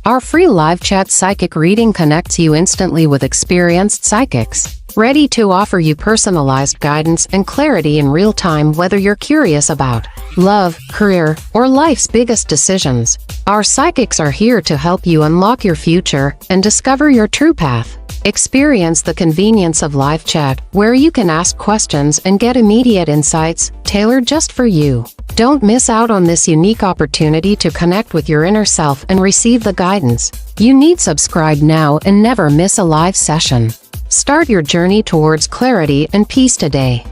Our free live chat psychic reading connects you instantly with experienced psychics, ready to offer you personalized guidance and clarity in real time, whether you're curious about love, career, or life's biggest decisions. Our psychics are here to help you unlock your future and discover your true path. Experience the convenience of live chat, where you can ask questions and get immediate insights, tailored just for you. Don't miss out on this unique opportunity to connect with your inner self and receive the guidance you need. Subscribe now and never miss a live session. Start your journey towards clarity and peace today.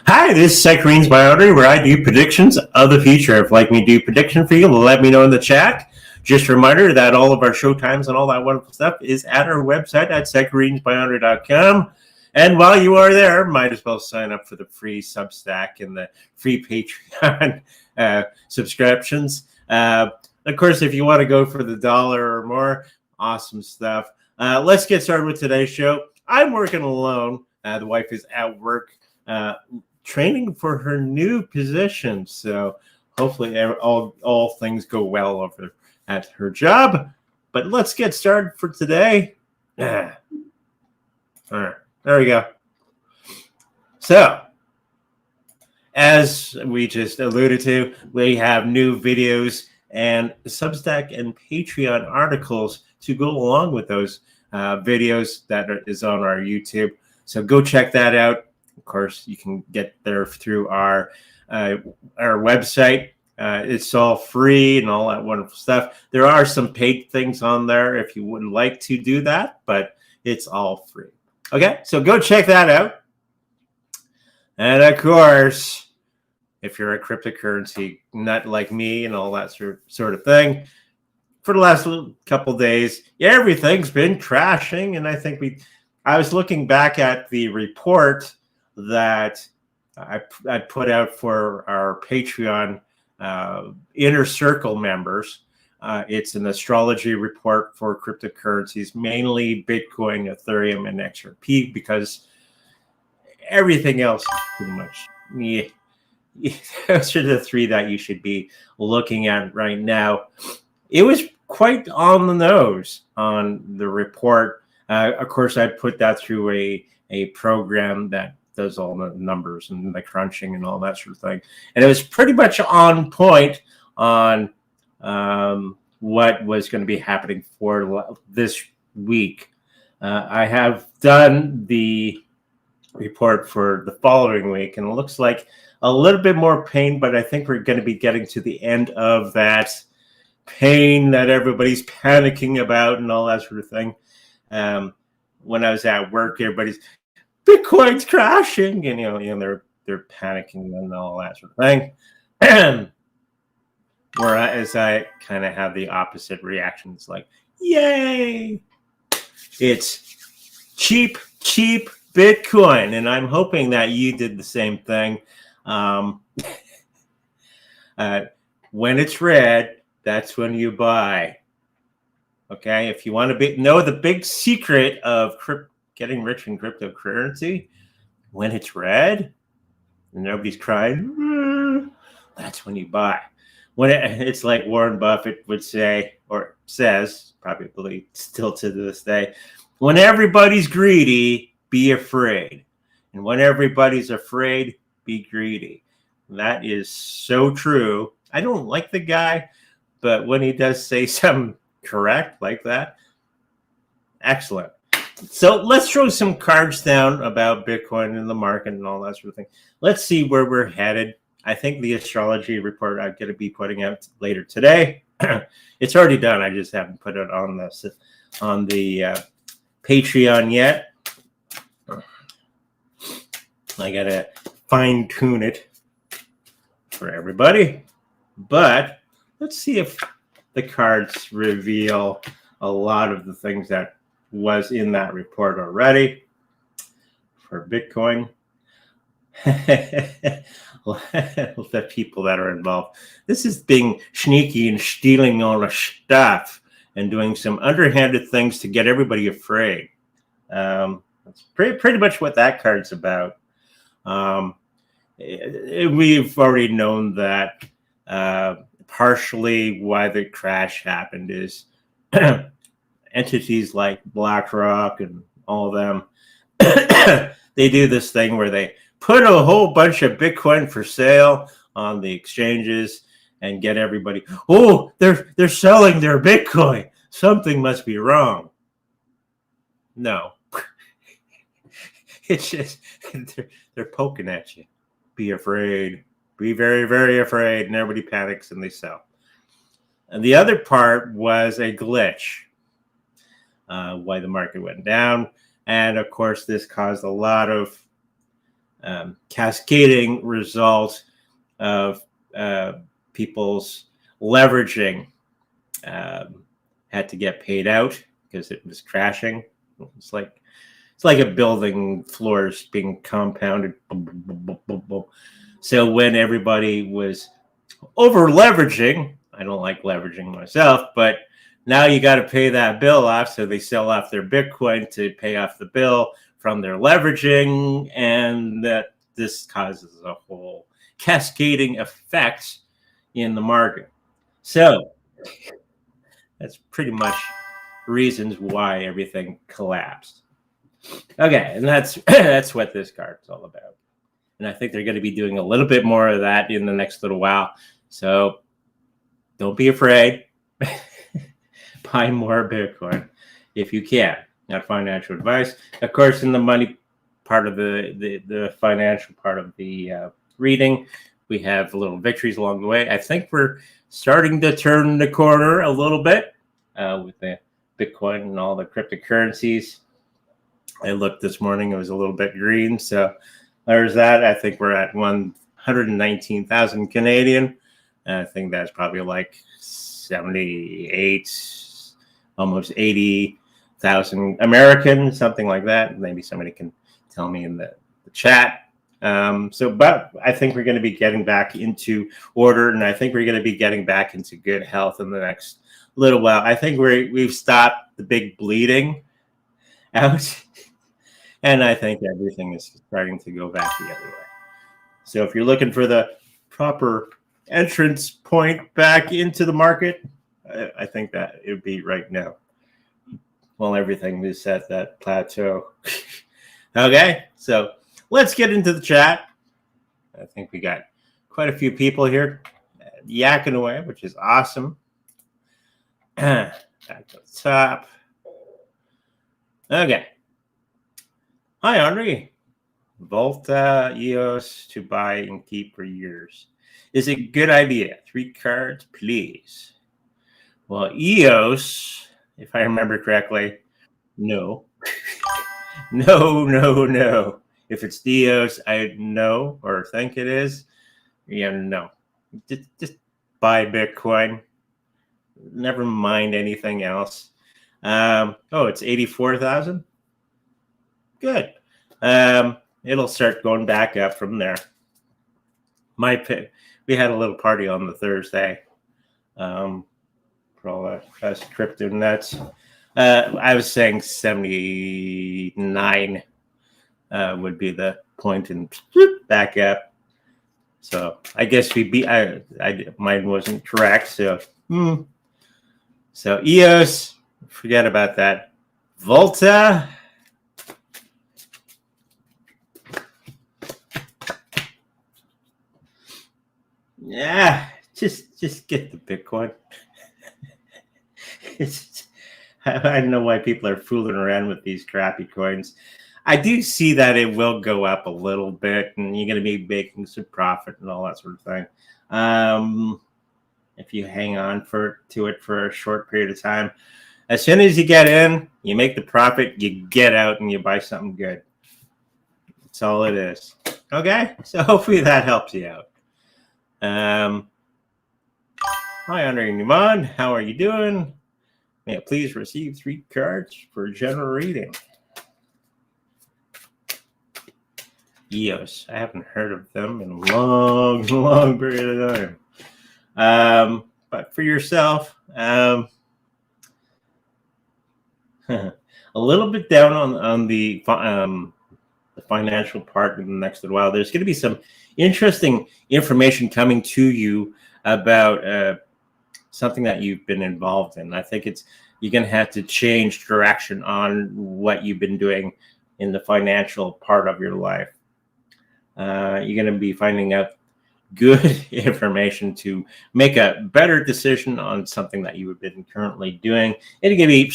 Hi, this is Psych Biology, where I do predictions of the future. If you'd like me to do prediction for you, let me know in the chat. Just a reminder that all of our show times and all that wonderful stuff is at our website at psychreadingsbyandrew.com. And while you are there, might as well sign up for the free Substack and the free Patreon subscriptions. Of course, if you want to go for the $1 or more, awesome stuff. Let's get started with today's show. I'm working alone. The wife is at work training for her new position. So hopefully all things go well over at her job. But let's get started for today. All right, there we go. So, as we just alluded to, we have new videos and Substack and Patreon articles to go along with those videos that is on our YouTube. So go check that out. Of course, you can get there through our website. It's all free and all that wonderful stuff. There are some paid things on there if you wouldn't like to do that, but it's all free. Okay, so go check that out. And of course, if you're a cryptocurrency nut like me and all that sort of thing, for the last couple of days, everything's been crashing. And I think I was looking back at the report that I put out for our Patreon inner circle members. It's an astrology report for cryptocurrencies, mainly Bitcoin, Ethereum, and XRP, because everything else is pretty much, those are the three that you should be looking at right now. It was quite on the nose on the report. Of course, I put that through a program that does all the numbers and the crunching and all that sort of thing. And it was pretty much on point on what was going to be happening for this week. I have done the report for the following week, and it looks like a little bit more pain, but I think we're going to be getting to the end of that pain that everybody's panicking about and all that sort of thing. When I was at work, everybody's Bitcoin's crashing, and they're panicking and all that sort of thing. Whereas I kind of have the opposite reactions, like, yay, it's cheap Bitcoin. And I'm hoping that you did the same thing. When it's red, that's when you buy. Okay, if you want to know the big secret of getting rich in cryptocurrency, when it's red and nobody's crying, that's when you buy. When it's like Warren Buffett would say, or says, probably still to this day, when everybody's greedy, be afraid. And when everybody's afraid, be greedy. And that is so true. I don't like the guy, but when he does say something correct like that, excellent. So let's throw some cards down about Bitcoin and the market and all that sort of thing. Let's see where we're headed. I think the astrology report I'm going to be putting out later today. It's already done. I just haven't put it on the Patreon yet. I got to fine tune it for everybody. But let's see if the cards reveal a lot of the things that was in that report already for Bitcoin. The people that are involved. This is being sneaky and stealing all the stuff and doing some underhanded things to get everybody afraid. That's pretty much what that card's about. We've already known that partially why the crash happened is entities like BlackRock and all of them, they do this thing where they put a whole bunch of Bitcoin for sale on the exchanges and get everybody, oh, they're selling their Bitcoin. Something must be wrong. No. It's just they're poking at you. Be afraid. Be very, very afraid. And everybody panics and they sell. And the other part was a glitch. Why the market went down. And of course, this caused a lot of cascading results of people's leveraging had to get paid out because it was crashing. It's like a building floors being compounded. So when everybody was over leveraging, I don't like leveraging myself, but now you got to pay that bill off. So they sell off their Bitcoin to pay off the bill from their leveraging. And that this causes a whole cascading effect in the market. So that's pretty much reasons why everything collapsed. Okay, and that's what this card is all about. And I think they're going to be doing a little bit more of that in the next little while. So don't be afraid. Buy more Bitcoin if you can. Not financial advice. Of course, in the money part of the financial part of the reading, we have little victories along the way. I think we're starting to turn the corner a little bit with the Bitcoin and all the cryptocurrencies. I looked this morning, it was a little bit green. So there's that. I think we're at 119,000 Canadian. And I think that's probably like 78, almost 80,000 American, something like that. Maybe somebody can tell me in the chat. But I think we're going to be getting back into order, and I think we're going to be getting back into good health in the next little while. I think we've stopped the big bleeding out, and I think everything is starting to go back the other way. So if you're looking for the proper entrance point back into the market, I think that it would be right now. Well, everything is at that plateau. Okay, so let's get into the chat. I think we got quite a few people here yakking away, which is awesome. Back to the top. Okay. Hi, Henri. Volta EOS to buy and keep for years. Is it a good idea? 3 cards, please. Well, EOS, if I remember correctly, no. No. If it's EOS, I know or think it is. Yeah, no. Just buy Bitcoin. Never mind anything else. It's 84,000. Good. It'll start going back up from there. My pick. We had a little party on the Thursday. For all us crypto nuts. I was saying 79 would be the point and back up. So I guess we beat. Mine wasn't correct. So EOS, forget about that. Volta. Yeah, just get the Bitcoin. I don't know why people are fooling around with these crappy coins. I do see that it will go up a little bit, and you're going to be making some profit and all that sort of thing. If you hang on to it for a short period of time, as soon as you get in, you make the profit, you get out, and you buy something good. That's all it is. Okay, so hopefully that helps you out. Hi, Andre Newman. How are you doing? May I please receive 3 cards for general reading? EOS. I haven't heard of them in a long period of time. But for yourself, a little bit down on the financial part in the next little while. There's going to be some interesting information coming to you about something that you've been involved in. I think you're going to have to change direction on what you've been doing in the financial part of your life. You're going to be finding out good information to make a better decision on something that you have been currently doing. And you're going to be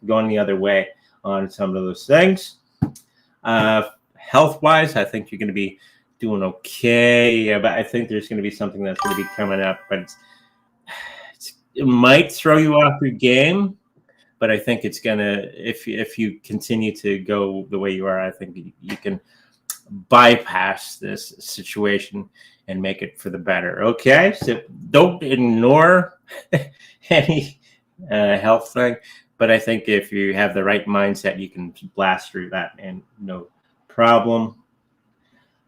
going the other way on some of those things. Health-wise, I think you're going to be doing okay. Yeah, but I think there's going to be something that's going to be coming up, but it might throw you off your game. But I think it's going to, if you continue to go the way you are, I think you can bypass this situation and make it for the better. Okay, so don't ignore any health thing, but I think if you have the right mindset, you can blast through that and no problem.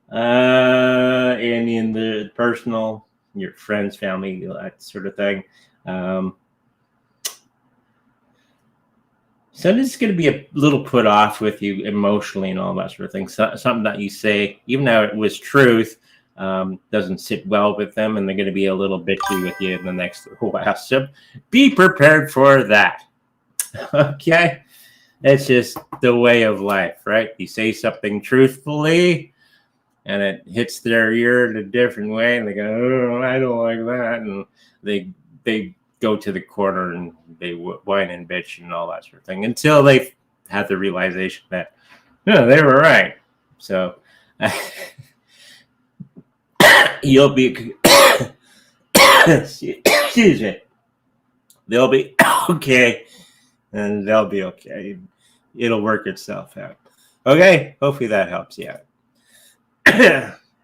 And in the personal, your friends, family, that sort of thing. So this is going to be a little put off with you emotionally and all that sort of thing. So, something that you say, even though it was truth, doesn't sit well with them, and they're going to be a little bitchy with you in the next while. So be prepared for that. Okay? It's just the way of life, right? You say something truthfully, and it hits their ear in a different way, and they go, "Oh, I don't like that," and they go to the corner and they whine and bitch and all that sort of thing until they have the realization that, no, they were right. So you'll be, excuse me, they'll be okay, and they'll be okay. It'll work itself out. Okay, hopefully that helps you out.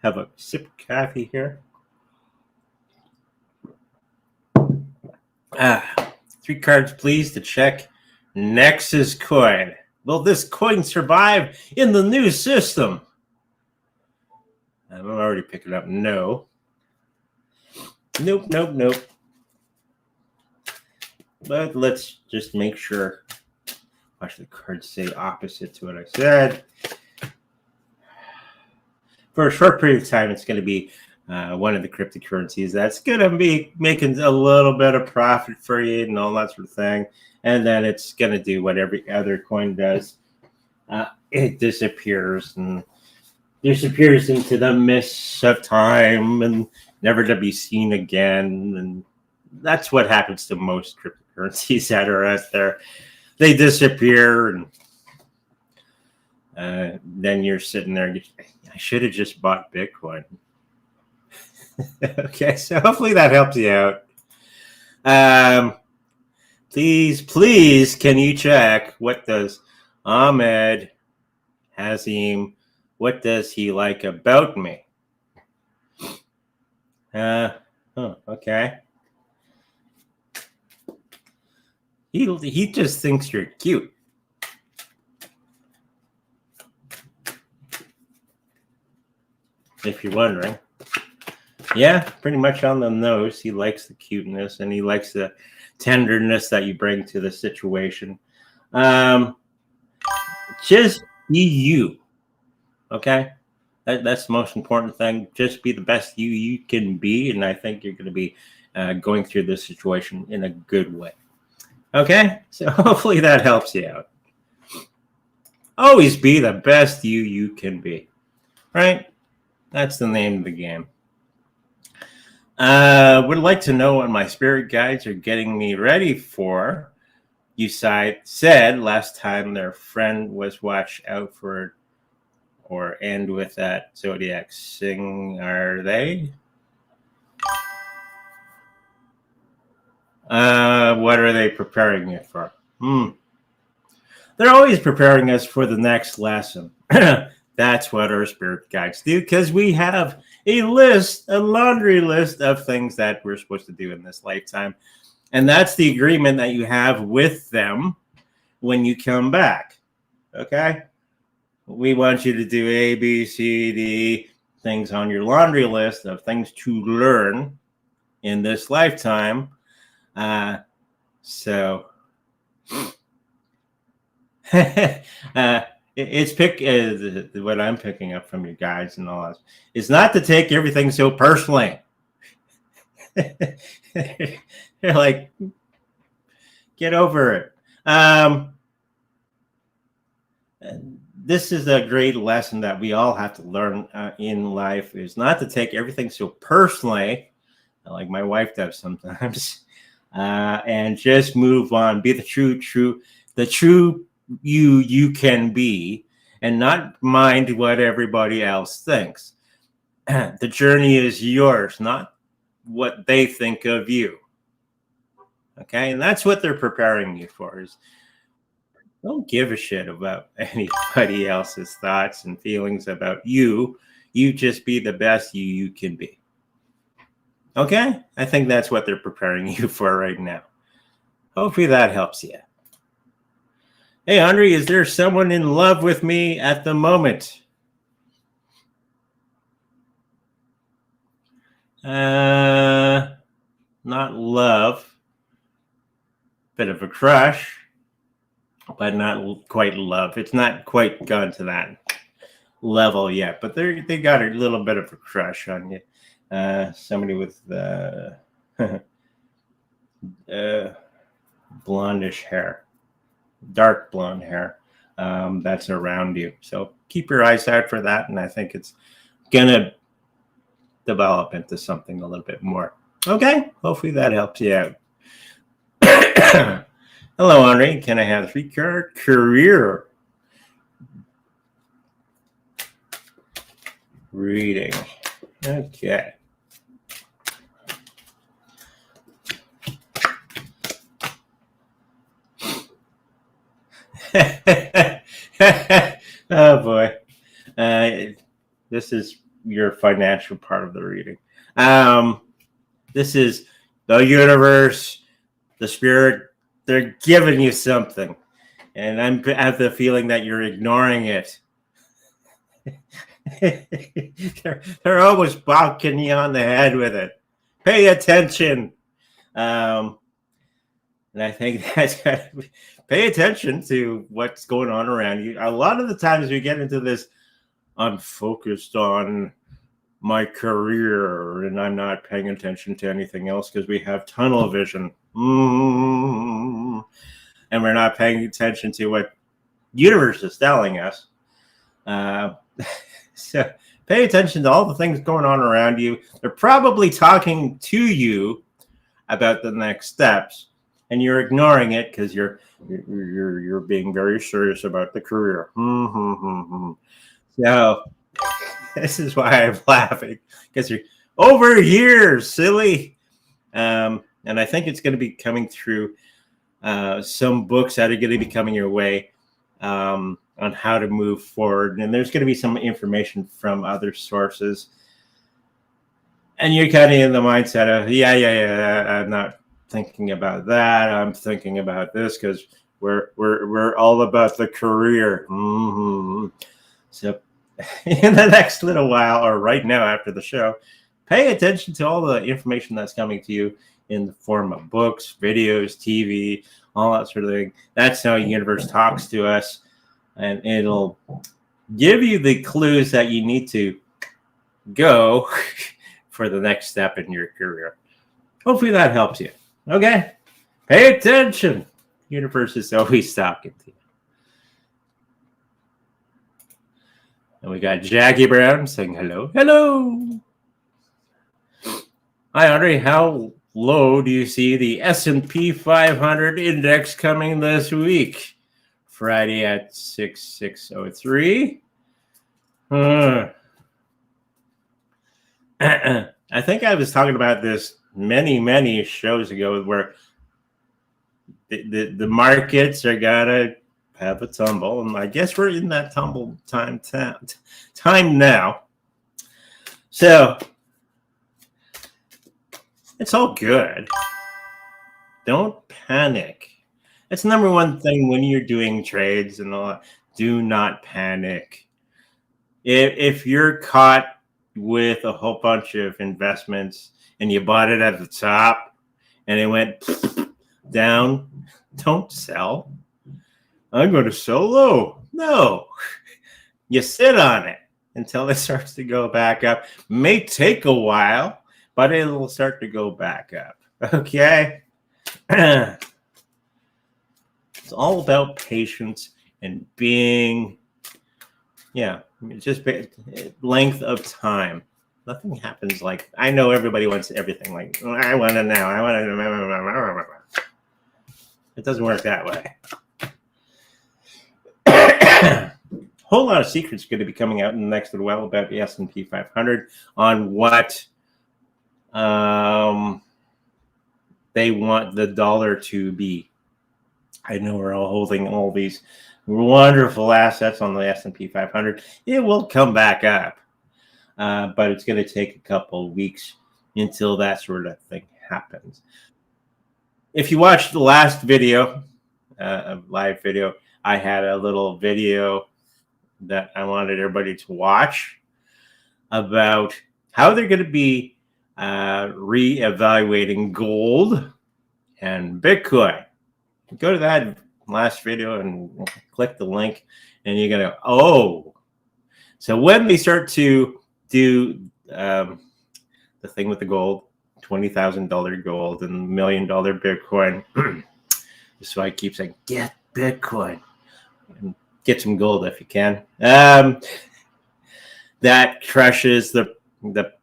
Have a sip of coffee here. 3 cards, please, to check Nexus coin. Will this coin survive in the new system? I'm already picking up no. Nope, nope, nope. But let's just make sure. Watch the cards say opposite to what I said. For a short period of time, it's going to be one of the cryptocurrencies that's going to be making a little bit of profit for you and all that sort of thing. And then it's going to do what every other coin does. It disappears and disappears into the mists of time and never to be seen again. And that's what happens to most cryptocurrencies that are out there. They disappear, and then you're sitting there, I should have just bought Bitcoin. Okay, so hopefully that helps you out. Please, can you check what does Ahmed Hazim, what does he like about me? Okay. He just thinks you're cute. If you're wondering. Yeah, pretty much on the nose. He likes the cuteness and he likes the tenderness that you bring to the situation. Just be you. Okay? That's the most important thing. Just be the best you can be. And I think you're going to be going through this situation in a good way. Okay? So hopefully that helps you out. Always be the best you can be. Right? That's the name of the game. Would like to know what my spirit guides are getting me ready for. You said last time their friend was watch out for or end with that zodiac sing. Are they? What are they preparing you for? They're always preparing us for the next lesson. That's what our spirit guides do, because we have a laundry list of things that we're supposed to do in this lifetime. And that's the agreement that you have with them when you come back. Okay? We want you to do A, B, C, D things on your laundry list of things to learn in this lifetime. So it's what I'm picking up from your guides and all that is not to take everything so personally. You're like, get over it. This is a great lesson that we all have to learn in life, is not to take everything so personally, like my wife does sometimes, and just move on. Be the true you can be, and not mind what everybody else thinks. The journey is yours, not what they think of you. Okay, and that's what they're preparing you for. Is don't give a shit about anybody else's thoughts and feelings about you. You just be the best you can be. Okay? I think that's what they're preparing you for right now. Hopefully that helps you. Hey, Andre, is there someone in love with me at the moment? Not love. Bit of a crush, but not quite love. It's not quite gone to that level yet, but they got a little bit of a crush on you. Somebody with blondish hair, dark blonde hair, that's around you. So keep your eyes out for that, and I think it's gonna develop into something a little bit more. Okay, hopefully that helps you out. Hello, Andre. Can I have 3-card career reading? Okay. Oh boy. This is your financial part of the reading. This is the universe, the spirit. They're giving you something, and I have the feeling that you're ignoring it. they're almost bonking you on the head with it. Pay attention. And I think that's pay attention to what's going on around you. A lot of the times we get into this, I'm focused on my career and I'm not paying attention to anything else because we have tunnel vision. And we're not paying attention to what universe is telling us. So pay attention to all the things going on around you. They're probably talking to you about the next steps, and you're ignoring it because you're being very serious about the career. So this is why I'm laughing, because you're over here, silly. And I think it's going to be coming through some books that are going to be coming your way on how to move forward. And there's going to be some information from other sources. And you're kind of in the mindset of, I'm not thinking about that. I'm thinking about this because we're all about the career. So in the next little while, or right now after the show, pay attention to all the information that's coming to you in the form of books, videos, TV, all that sort of thing. That's how the universe talks to us, and it'll give you the clues that you need to go for the next step in your career. Hopefully that helps you. Okay? Pay attention. The universe is always talking to you. And we got Jackie Brown saying hello. Hello. Hi, Andre. How low do you see the S&P 500 index coming this week? Friday at 6603. I think I was talking about this many shows ago, where the markets are gonna have a tumble, and I guess we're in that tumble time now. So it's all good. Don't panic. That's the number one thing when you're doing trades and all that. Do not panic. If you're caught with a whole bunch of investments and you bought it at the top and it went down, don't sell. I'm going to sell low. No. You sit on it until it starts to go back up. May take a while, but it'll start to go back up. Okay? It's all about patience and being, just length of time. Nothing happens like, I know everybody wants everything like, I want it now. I want it. It doesn't work that way. Whole lot of secrets going to be coming out in the next little while about the S&P 500 on what they want the dollar to be. I know we're all holding all these wonderful assets on the S&P 500. It will come back up, but it's going to take a couple of weeks until that sort of thing happens. If you watched the last video, a live video, I had a little video that I wanted everybody to watch about how they're going to be re-evaluating gold and Bitcoin. Go to that last video and click the link, and you're going to, oh. So when they start to do the thing with the gold, $20,000 gold and $1 million Bitcoin, so I keep saying, get Bitcoin and get some gold if you can. That crushes the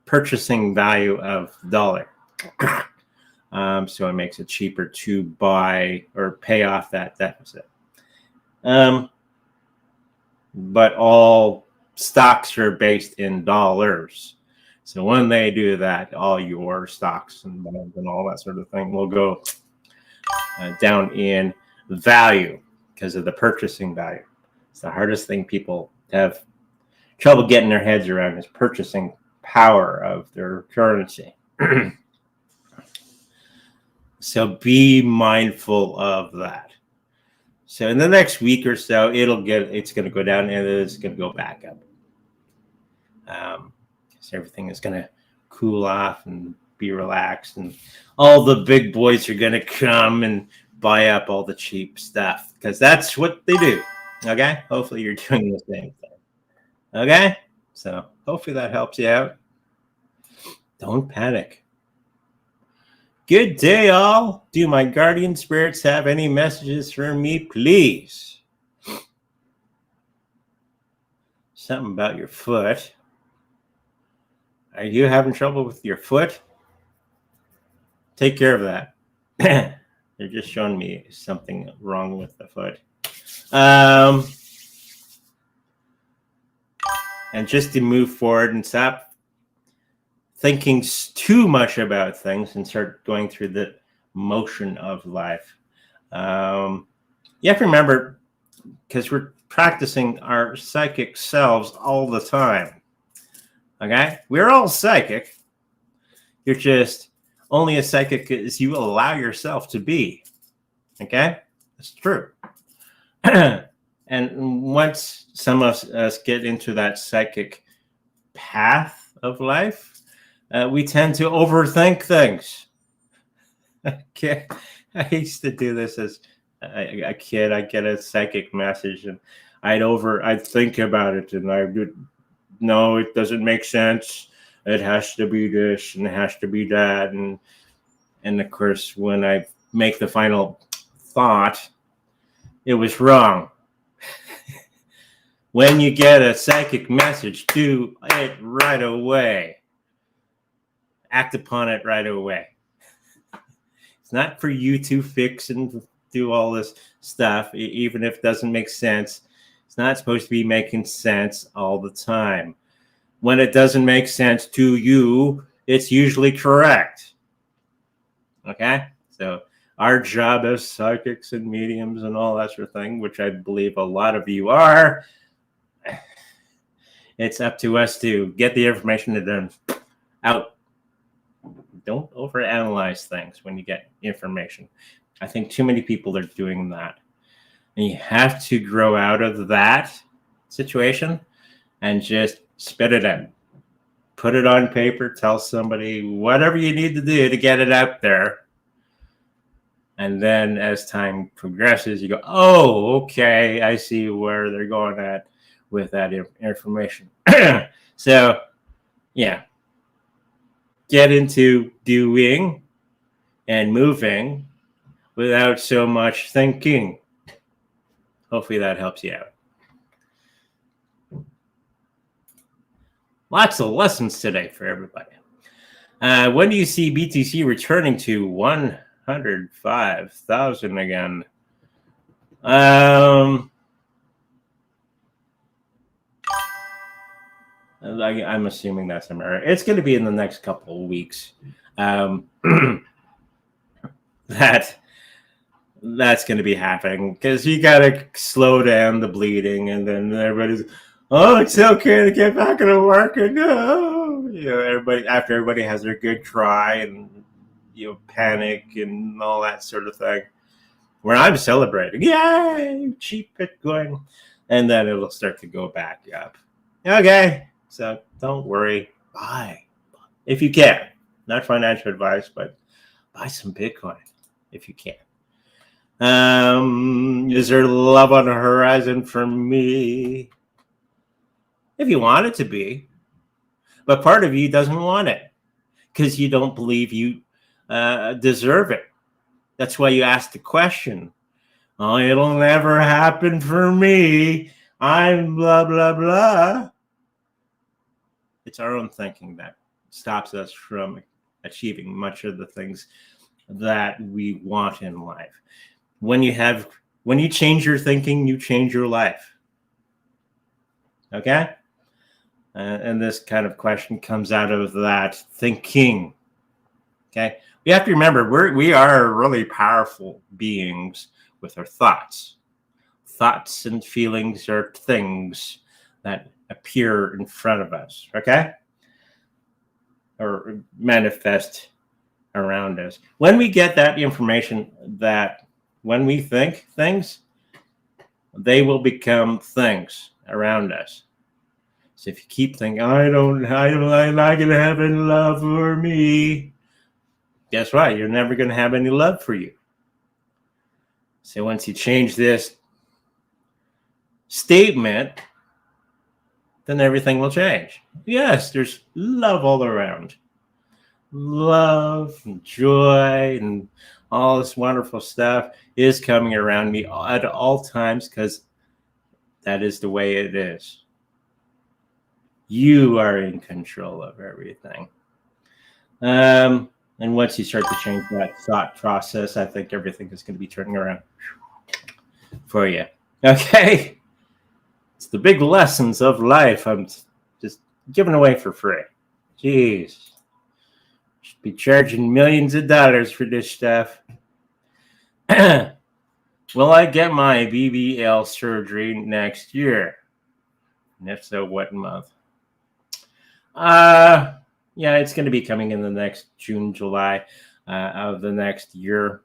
purchasing value of the dollar. So it makes it cheaper to buy or pay off that deficit. But all stocks are based in dollars. So when they do that, all your stocks and bonds and all that sort of thing will go down in value because of the purchasing value. It's the hardest thing people have trouble getting their heads around is purchasing power of their currency. So be mindful of that. So in the next week or so, it's going to go down and it's going to go back up. So everything is going to cool off and be relaxed, and all the big boys are going to come and buy up all the cheap stuff because that's what they do. Okay. Hopefully you're doing the same thing. Okay. So hopefully that helps you out. Don't panic. Good day, all. Do my guardian spirits have any messages for me, please? Something about your foot. Are you having trouble with your foot? Take care of that. They're just showing me something wrong with the foot. And just to move forward and stop thinking too much about things and start going through the motion of life. You have to remember, because we're practicing our psychic selves all the time. Okay? We're all psychic. You're just only as psychic as you allow yourself to be. Okay? That's true. And once some of us get into that psychic path of life, we tend to overthink things. Okay. I used to do this as a kid. I'd get a psychic message and I'd think about it and I would, no, it doesn't make sense. It has to be this and it has to be that. And of course, when I make the final thought, it was wrong. When you get a psychic message, do it right away. Act upon it right away. It's not for you to fix and do all this stuff, even if it doesn't make sense. It's not supposed to be making sense all the time. When it doesn't make sense to you, it's usually correct. Okay? So our job as psychics and mediums and all that sort of thing, which I believe a lot of you are, it's up to us to get the information out. Don't overanalyze things when you get information. I think too many people are doing that. And you have to grow out of that situation and just spit it out. Put it on paper, tell somebody whatever you need to do to get it out there. And then as time progresses, you go, oh, okay, I see where they're going at with that information. So, yeah. Get into doing and moving without so much thinking. hopefully that helps you out. Lots of lessons today for everybody. When do you see BTC returning to 105,000 again? I'm assuming that's America. It's going to be in the next couple of weeks. That's going to be happening because you got to slow down the bleeding, and then everybody's, oh, it's okay to get back into work, and no, everybody has their good cry and panic and all that sort of thing. Where I'm celebrating, yay, cheap Bitcoin, and then it'll start to go back up. Okay, so don't worry, buy if you can. Not financial advice, but buy some Bitcoin if you can. Is there love on the horizon for me? If you want it to be, but part of you doesn't want it because you don't believe you deserve it. That's why you ask the question. Oh, it'll never happen for me. I'm blah, blah, blah. It's our own thinking that stops us from achieving much of the things that we want in life. When you change your thinking, you change your life. Okay? And this kind of question comes out of that thinking. Okay? We have to remember we are really powerful beings with our thoughts. Thoughts and feelings are things that appear in front of us, okay? Or manifest around us. When we get that information that when we think things, they will become things around us. So if you keep thinking, I'm not going to have any love for me, guess what? You're never going to have any love for you. So once you change this statement, then everything will change. Yes, there's love all around. Love and joy and all this wonderful stuff is coming around me at all times because that is the way it is. You are in control of everything. And once you start to change that thought process, I think everything is going to be turning around for you. Okay? It's the big lessons of life I'm just giving away for free. Jeez. Should be charging millions of dollars for this stuff. Will I get my BBL surgery next year? And if so, what month? Yeah, it's going to be coming in the next June, July of the next year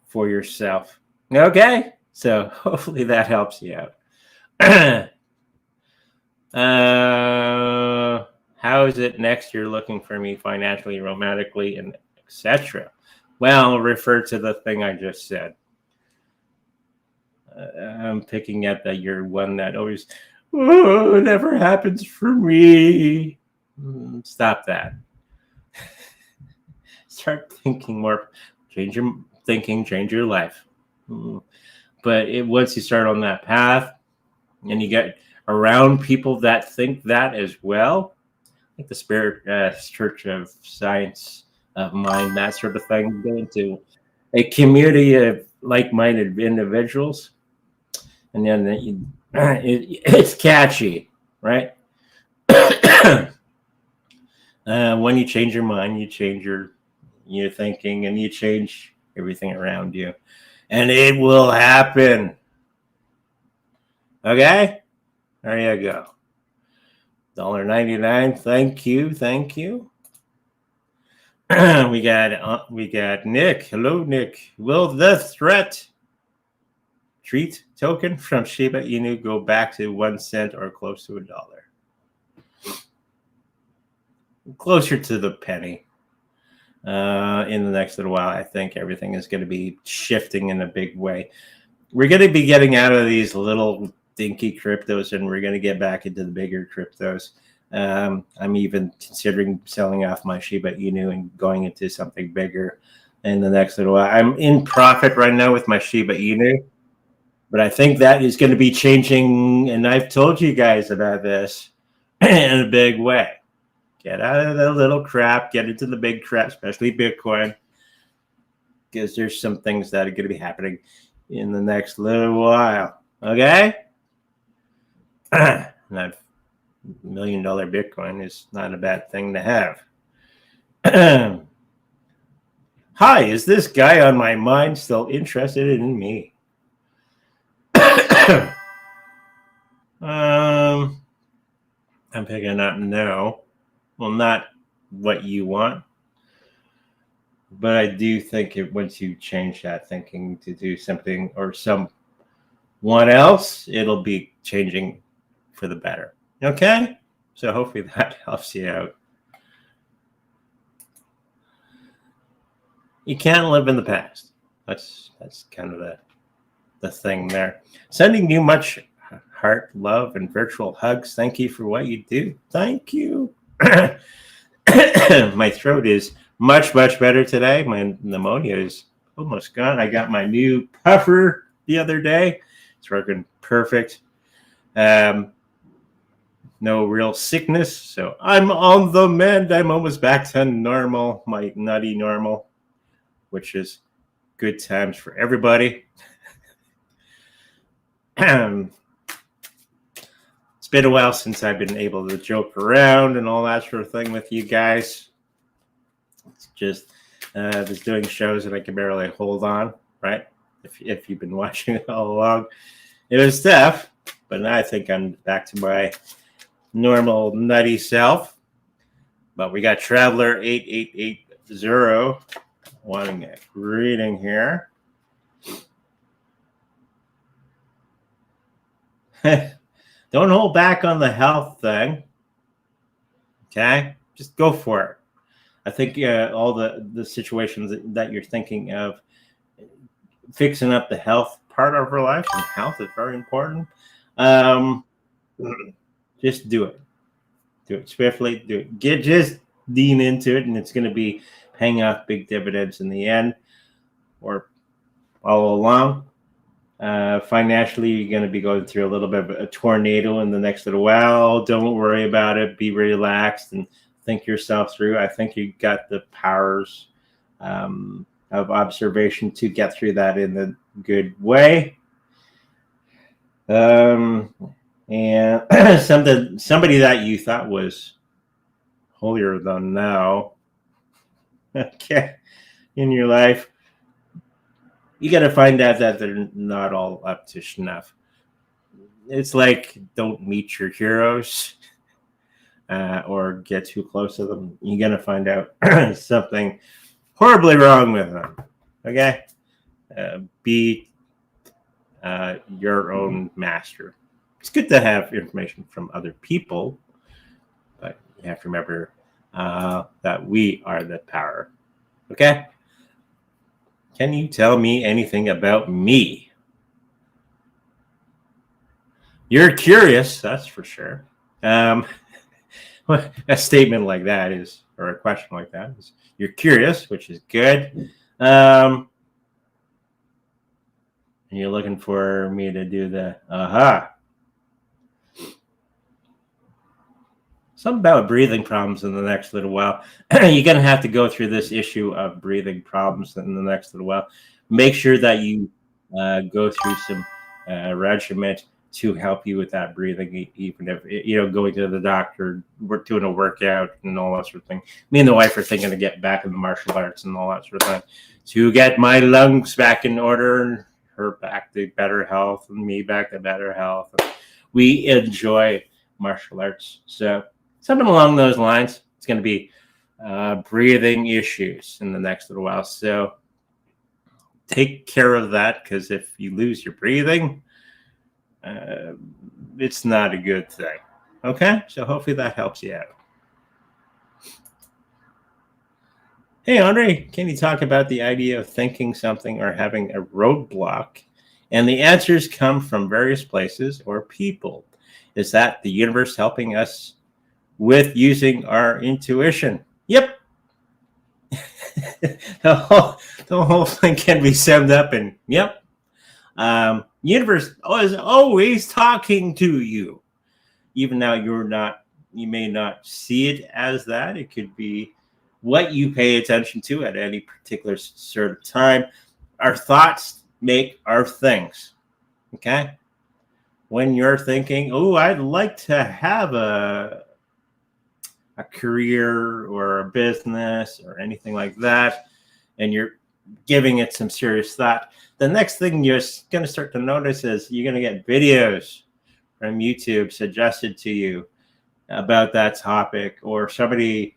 for yourself. Okay? So hopefully that helps you out. How is it next year looking for me financially, romantically, and etc.? Well, refer to the thing I just said. I'm picking at that you're one that always, oh, it never happens for me. Stop that. Start thinking more. Change your thinking, change your life. But once you start on that path and you get around people that think that as well, like the Spirit Church of Science of Mind, that sort of thing, go into a community of like-minded individuals, and then it's catchy, right? When you change your mind, you change your thinking, and you change everything around you, and it will happen. Okay, there you go. $1.99. Thank you. we got Nick. Hello, Nick. Will the treat token from Shiba Inu go back to 1 cent or close to $1? Closer to the penny. In the next little while, I think everything is going to be shifting in a big way. We're going to be getting out of these little dinky cryptos, and we're going to get back into the bigger cryptos. I'm even considering selling off my Shiba Inu and going into something bigger in the next little while. I'm in profit right now with my Shiba Inu. But I think that is going to be changing, and I've told you guys about this in a big way. Get out of the little crap, get into the big crap, especially Bitcoin, because there's some things that are going to be happening in the next little while. Okay? And that $1 million Bitcoin is not a bad thing to have. Hi, is this guy on my mind still interested in me? I'm picking up no. Well, not what you want. But I do think once you change that thinking to do something or someone else, it'll be changing for the better. Okay? So hopefully that helps you out. You can't live in the past. That's kind of the thing there. Sending you much heart, love, and virtual hugs. Thank you for what you do. Thank you. My throat is much better today. My pneumonia is almost gone. I got my new puffer the other day. It's working perfect. No real sickness, so I'm on the mend. I'm almost back to normal, my nutty normal, which is good times for everybody. It's been a while since I've been able to joke around and all that sort of thing with you guys. It's just I was doing shows and I can barely hold on, right? If you've been watching it all along, it was tough, but now I think I'm back to my normal nutty self. But we got Traveler 8880 wanting a reading here. Don't hold back on the health thing. Okay, just go for it. I think all the situations that you're thinking of, fixing up the health part of our life, and health is very important. Just do it. Do it swiftly. Do it. Just lean into it, and it's going to be paying off big dividends in the end, or all along. Financially, you're going to be going through a little bit of a tornado in the next little while. Don't worry about it. Be relaxed and think yourself through. I think you got the powers of observation to get through that in a good way. And somebody that you thought was holier than thou, okay, in your life, you got to find out that they're not all up to snuff. It's like, don't meet your heroes or get too close to them. You're going to find out something horribly wrong with them. Okay? Be your own master. It's good to have information from other people, but you have to remember that we are the power. Okay? Can you tell me anything about me? You're curious, that's for sure. A statement like that is, or a question like that is, you're curious, which is good. And you're looking for me to do the aha. Something about breathing problems in the next little while. You're going to have to go through this issue of breathing problems in the next little while. Make sure that you go through some regimen to help you with that breathing, even if, going to the doctor, we're doing a workout and all that sort of thing. Me and the wife are thinking to get back in the martial arts and all that sort of thing to get my lungs back in order and her back to better health and me back to better health. We enjoy martial arts. So something along those lines. It's going to be breathing issues in the next little while. So take care of that, because if you lose your breathing, it's not a good thing. Okay? So hopefully that helps you out. Hey, Andre, can you talk about the idea of thinking something or having a roadblock, and the answers come from various places or people? Is that the universe helping us with using our intuition? Yep. The whole thing can be summed up in yep. Universe is always talking to you. Even now you may not see it as that. It could be what you pay attention to at any particular sort of time. Our thoughts make our things. Okay? When you're thinking, oh, I'd like to have a career or a business or anything like that, and you're giving it some serious thought, the next thing you're going to start to notice is you're going to get videos from YouTube suggested to you about that topic, or somebody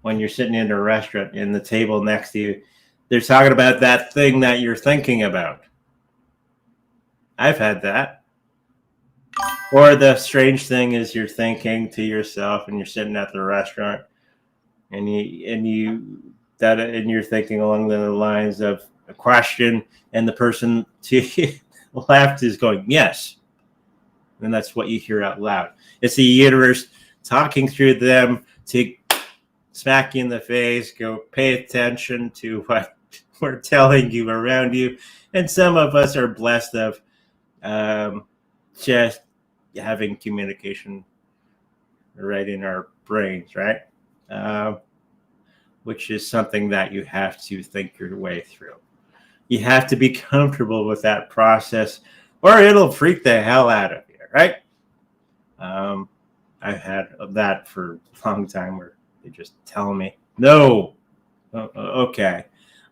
when you're sitting in a restaurant in the table next to you, they're talking about that thing that you're thinking about. I've had that. Or the strange thing is you're thinking to yourself and you're sitting at the restaurant and you're thinking along the lines of a question, and the person to your left is going, yes. And that's what you hear out loud. It's the universe talking through them to smack you in the face, go pay attention to what we're telling you around you. And some of us are blessed of just having communication right in our brains, right? Which is something that you have to think your way through. You have to be comfortable with that process, or it'll freak the hell out of you, right? I've had that for a long time where they just tell me, no, okay.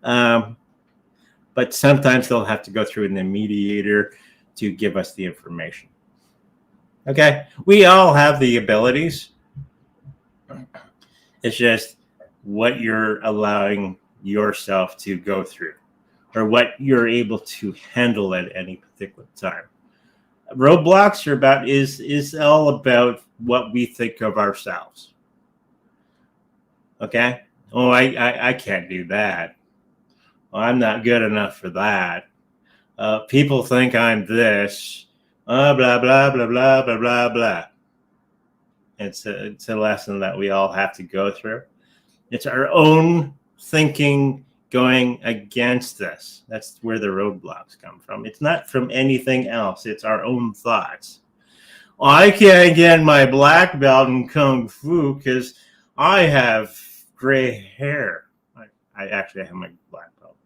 But sometimes they'll have to go through a mediator to give us the information. Okay, we all have the abilities. It's just what you're allowing yourself to go through, or what you're able to handle at any particular time. Roadblocks is all about what we think of ourselves. Okay? Oh, I can't do that. Well, I'm not good enough for that. People think I'm this. Blah, blah, blah, blah, blah, blah, blah. It's a lesson that we all have to go through. It's our own thinking going against us. That's where the roadblocks come from. It's not from anything else. It's our own thoughts. I can't get my black belt in Kung Fu because I have gray hair. I actually have my black belt.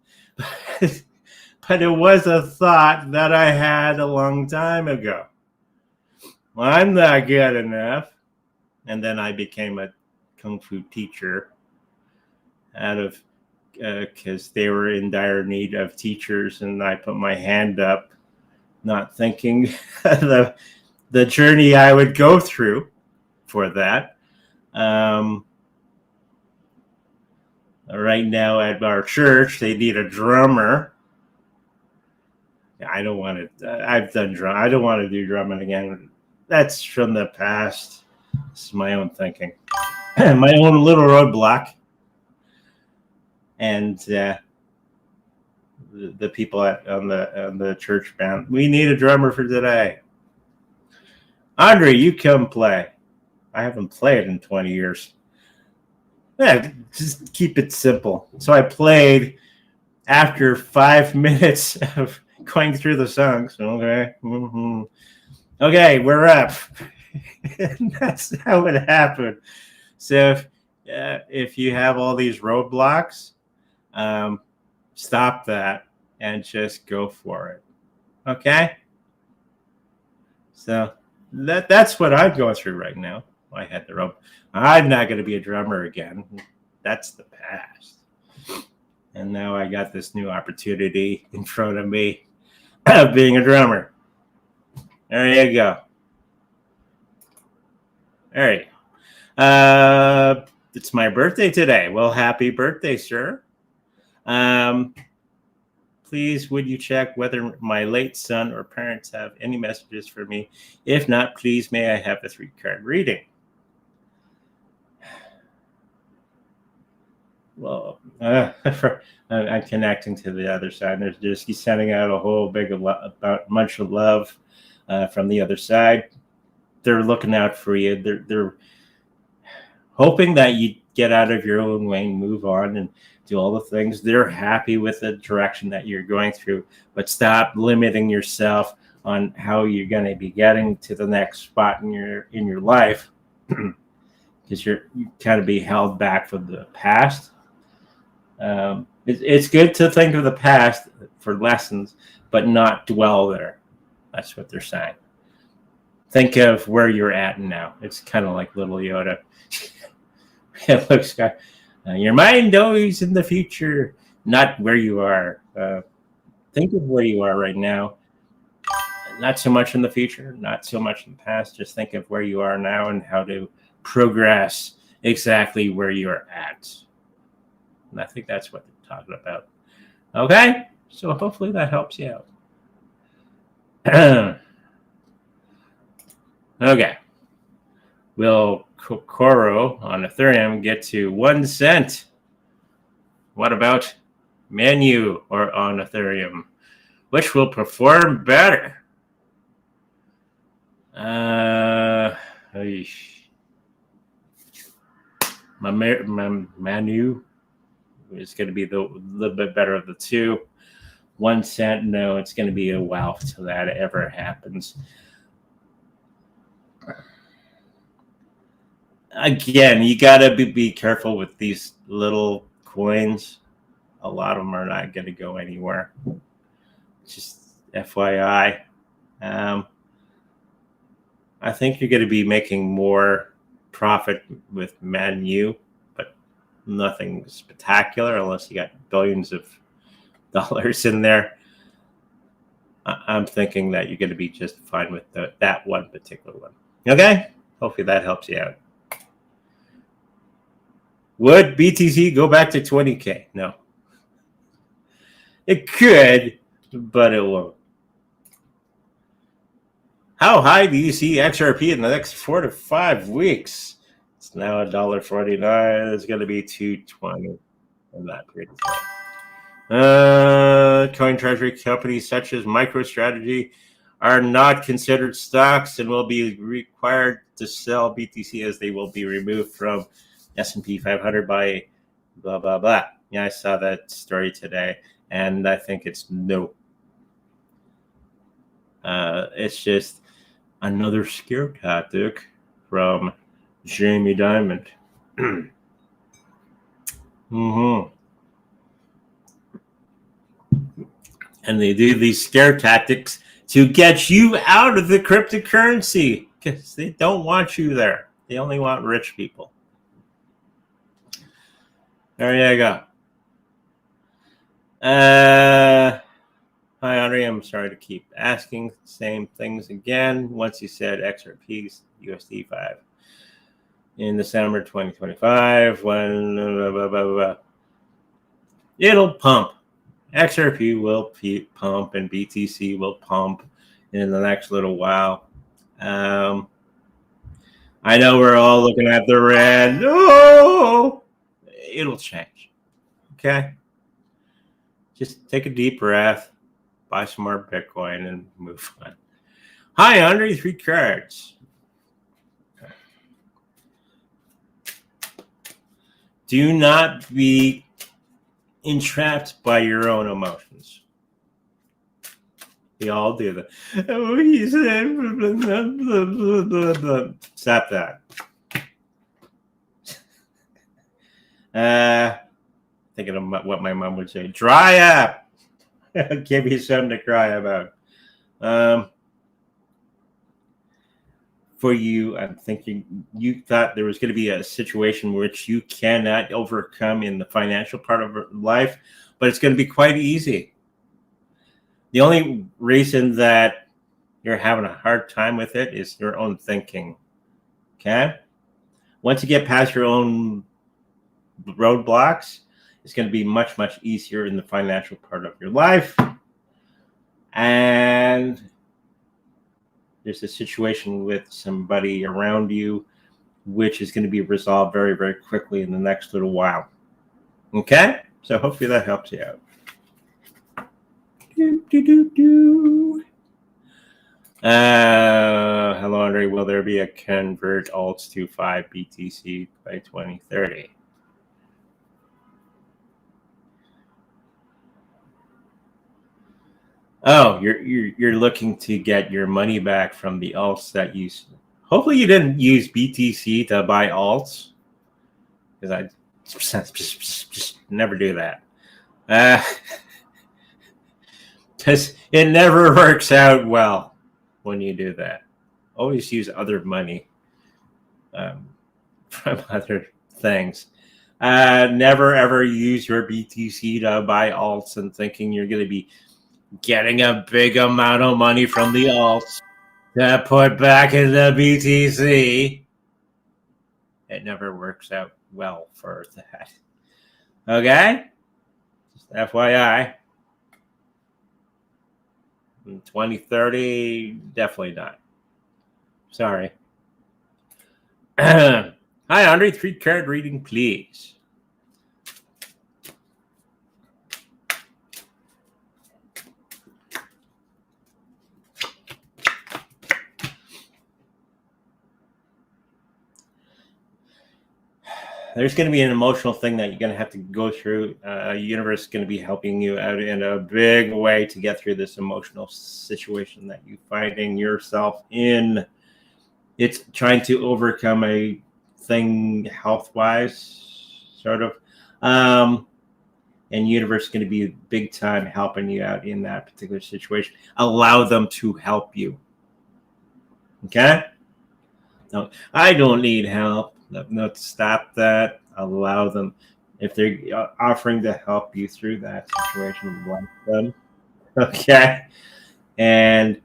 But it was a thought that I had a long time ago. Well, I'm not good enough. And then I became a Kung Fu teacher out of because they were in dire need of teachers, and I put my hand up, not thinking the journey I would go through for that. Right now at our church, they need a drummer. I don't want to. I've done drum. I don't want to do drumming again. That's from the past. It's my own thinking, my own little roadblock. And the people on the church band, we need a drummer for today. Andre, you come play. I haven't played in 20 years. Yeah, just keep it simple. So I played after 5 minutes of going through the songs. Okay. Mm-hmm. Okay, we're up. And that's how it happened. So if you have all these roadblocks, stop that and just go for it. Okay? So that's what I'm going through right now. I had the rope. I'm not going to be a drummer again. That's the past. And now I got this new opportunity in front of me of being a drummer. There you go. All right. It's my birthday today. Well, happy birthday, sir. Please, would you check whether my late son or parents have any messages for me? If not, please, may I have a 3-card reading? Well, I'm connecting to the other side. There's just he's sending out a whole big bunch of love from the other side. They're looking out for you. They're hoping that get out of your own way and move on and do all the things. They're happy with the direction that you're going through, but stop limiting yourself on how you're going to be getting to the next spot in your life, because you kind of be held back from the past. It's good to think of the past for lessons, but not dwell there. That's what they're saying. Think of where you're at now. It's kind of like little Yoda. It looks like your mind always in the future, not where you are. Think of where you are right now. Not so much in the future, not so much in the past. Just think of where you are now and how to progress exactly where you're at. And I think that's what they're talking about. Okay? So hopefully that helps you out. Okay. Will Kuro on Ethereum get to 1 cent? What about Manu or on Ethereum? Which will perform better? My Manu is going to be the little bit better of the two. 1 cent, no, it's going to be a while till that ever happens. Again, you got to be careful with these little coins. A lot of them are not going to go anywhere. Just FYI. I think you're going to be making more profit with Manu, but nothing spectacular unless you got billions of dollars in there. I'm thinking that you're going to be just fine with that one particular one. Okay? Hopefully that helps you out. Would BTC go back to 20K? No. It could, but it won't. How high do you see XRP in the next 4 to 5 weeks? It's now $1.49. It's going to be $2.20 in that period of time. Coin treasury companies such as MicroStrategy are not considered stocks and will be required to sell BTC as they will be removed from S&P 500 by blah, blah, blah. Yeah, I saw that story today, and I think it's no. It's just another scare tactic from Jamie Dimon. And they do these scare tactics to get you out of the cryptocurrency because they don't want you there. They only want rich people. There you go. Hi, Andre. I'm sorry to keep asking the same things again. Once you said XRP USD 5 in December 2025, when blah, blah, blah, it'll pump. XRP will pump and BTC will pump in the next little while. I know we're all looking at the red. Oh, it'll change. Okay? Just take a deep breath, buy some more Bitcoin, and move on. Hi, Andre, 3 cards. Do not be entrapped by your own emotions. We all do that. Oh, he said, blah, blah, blah, blah, blah. Stop that. Thinking of what my mom would say. Dry up. Give you something to cry about. For you, I'm thinking you thought there was going to be a situation which you cannot overcome in the financial part of life, but it's going to be quite easy. The only reason that you're having a hard time with it is your own thinking. Okay? Once you get past your own roadblocks, it's going to be much, much easier in the financial part of your life. And there's a situation with somebody around you which is going to be resolved very, very quickly in the next little while. Okay? So hopefully that helps you out. Hello, Andre. Will there be a convert alts to 5 BTC by 2030? Oh, you're looking to get your money back from the alts that you. Hopefully, you didn't use BTC to buy alts, because I just never do that. Because it never works out well when you do that. Always use other money from other things. Never ever use your BTC to buy alts and thinking you're going to be getting a big amount of money from the alts to put back in the BTC. It never works out well for that. Okay? Just FYI. In 2030, definitely not. Sorry. Hi, Andre. 3 card reading, please. There's going to be an emotional thing that you're going to have to go through. Universe is going to be helping you out in a big way to get through this emotional situation that you're finding yourself in. It's trying to overcome a thing health-wise, sort of. And universe is going to be big time helping you out in that particular situation. Allow them to help you. Okay? No, I don't need help. No, stop that. Allow them. If they're offering to help you through that situation, let them. Okay? And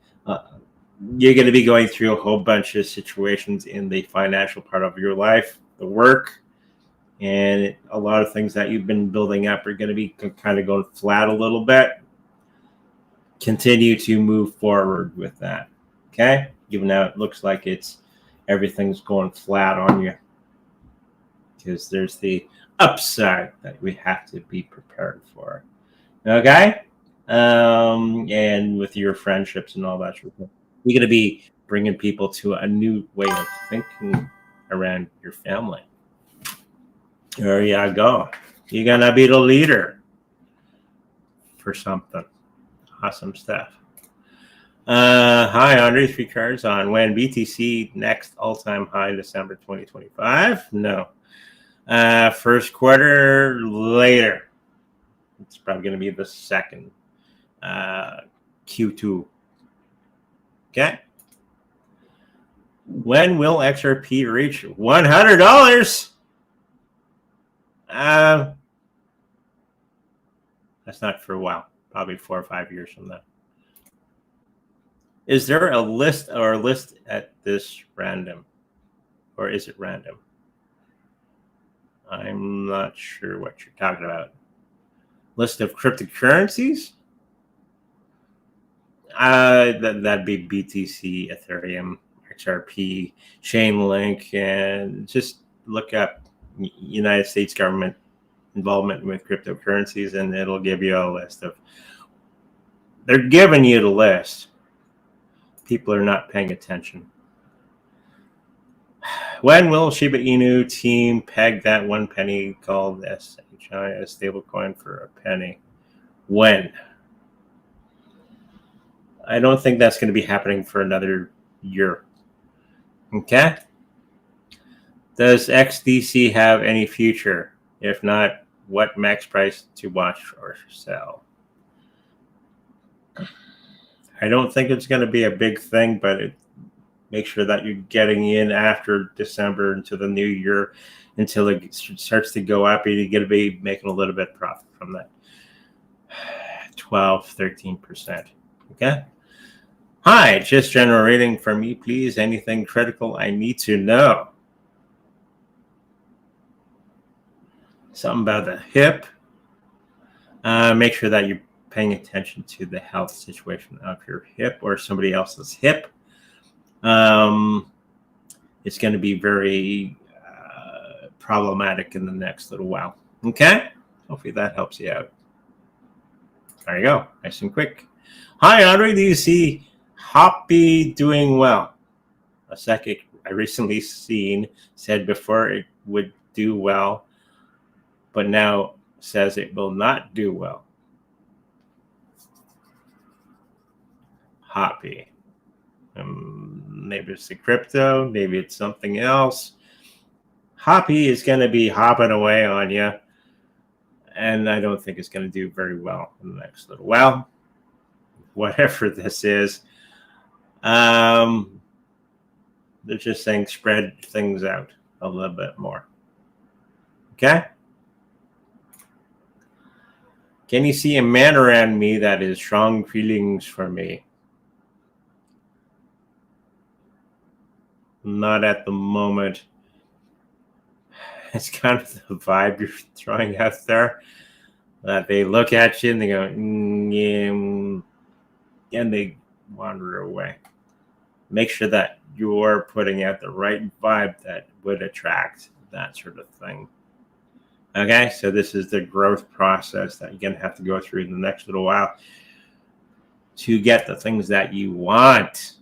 you're going to be going through a whole bunch of situations in the financial part of your life, the work, and a lot of things that you've been building up are going to be kind of going flat a little bit. Continue to move forward with that. Okay? Even though it looks like everything's going flat on you, because there's the upside that we have to be prepared for. Okay? And with your friendships and all that, you're going to be bringing people to a new way of thinking around your family. There you go. You're going to be the leader for something. Awesome stuff. Hi, Andre. 3 cards on when BTC next all-time high December 2025. No. First quarter later. It's probably going to be the second Q2. Okay. When will XRP reach $100? That's not for a while. Probably 4 or 5 years from now. Is there a list at this random? Or is it random? I'm not sure what you're talking about. List of cryptocurrencies? That'd be BTC, Ethereum, XRP, Chainlink, and just look up United States government involvement with cryptocurrencies, and it'll give you a list of. They're giving you the list. People are not paying attention. When will Shiba Inu team peg that 1 penny called SHI as stablecoin for a penny? When? I don't think that's going to be happening for another year. Okay? Does XDC have any future? If not, what max price to watch or sell? I don't think it's going to be a big thing, but make sure that you're getting in after December into the new year until it starts to go up, and you're going to be making a little bit of profit from that. 12-13%. Okay? Hi, just general reading for me, please. Anything critical I need to know? Something about the hip. Make sure that you're paying attention to the health situation of your hip or somebody else's hip. It's going to be very problematic in the next little while. Okay? Hopefully that helps you out. There you go. Nice and quick. Hi, Andre. Do you see Hoppy doing well? A psychic I recently seen said before it would do well, but now says it will not do well. Hoppy. Maybe it's the crypto, maybe it's something else. Hoppy is going to be hopping away on you, and I don't think it's going to do very well in the next little while. Whatever this is, they're just saying spread things out a little bit more. Okay? Can you see a man around me that has strong feelings for me? Not at the moment. It's kind of the vibe you're throwing out there, that they look at you and they go, yeah, and they wander away. Make sure that you're putting out the right vibe that would attract that sort of thing. Okay, so this is the growth process that you're going to have to go through in the next little while to get the things that you want.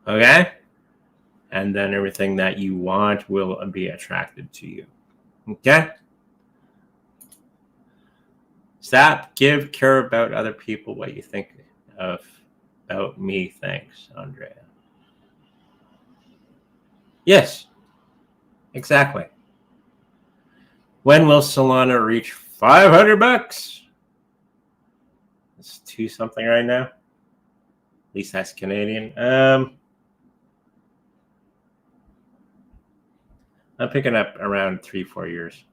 Okay? And then everything that you want will be attracted to you. Okay? Stop, give, care about other people, what you think about me. Thanks, Andrea. Yes, exactly. When will Solana reach 500 bucks? It's 2 something right now. At least that's Canadian. I'm picking up around 3-4 years.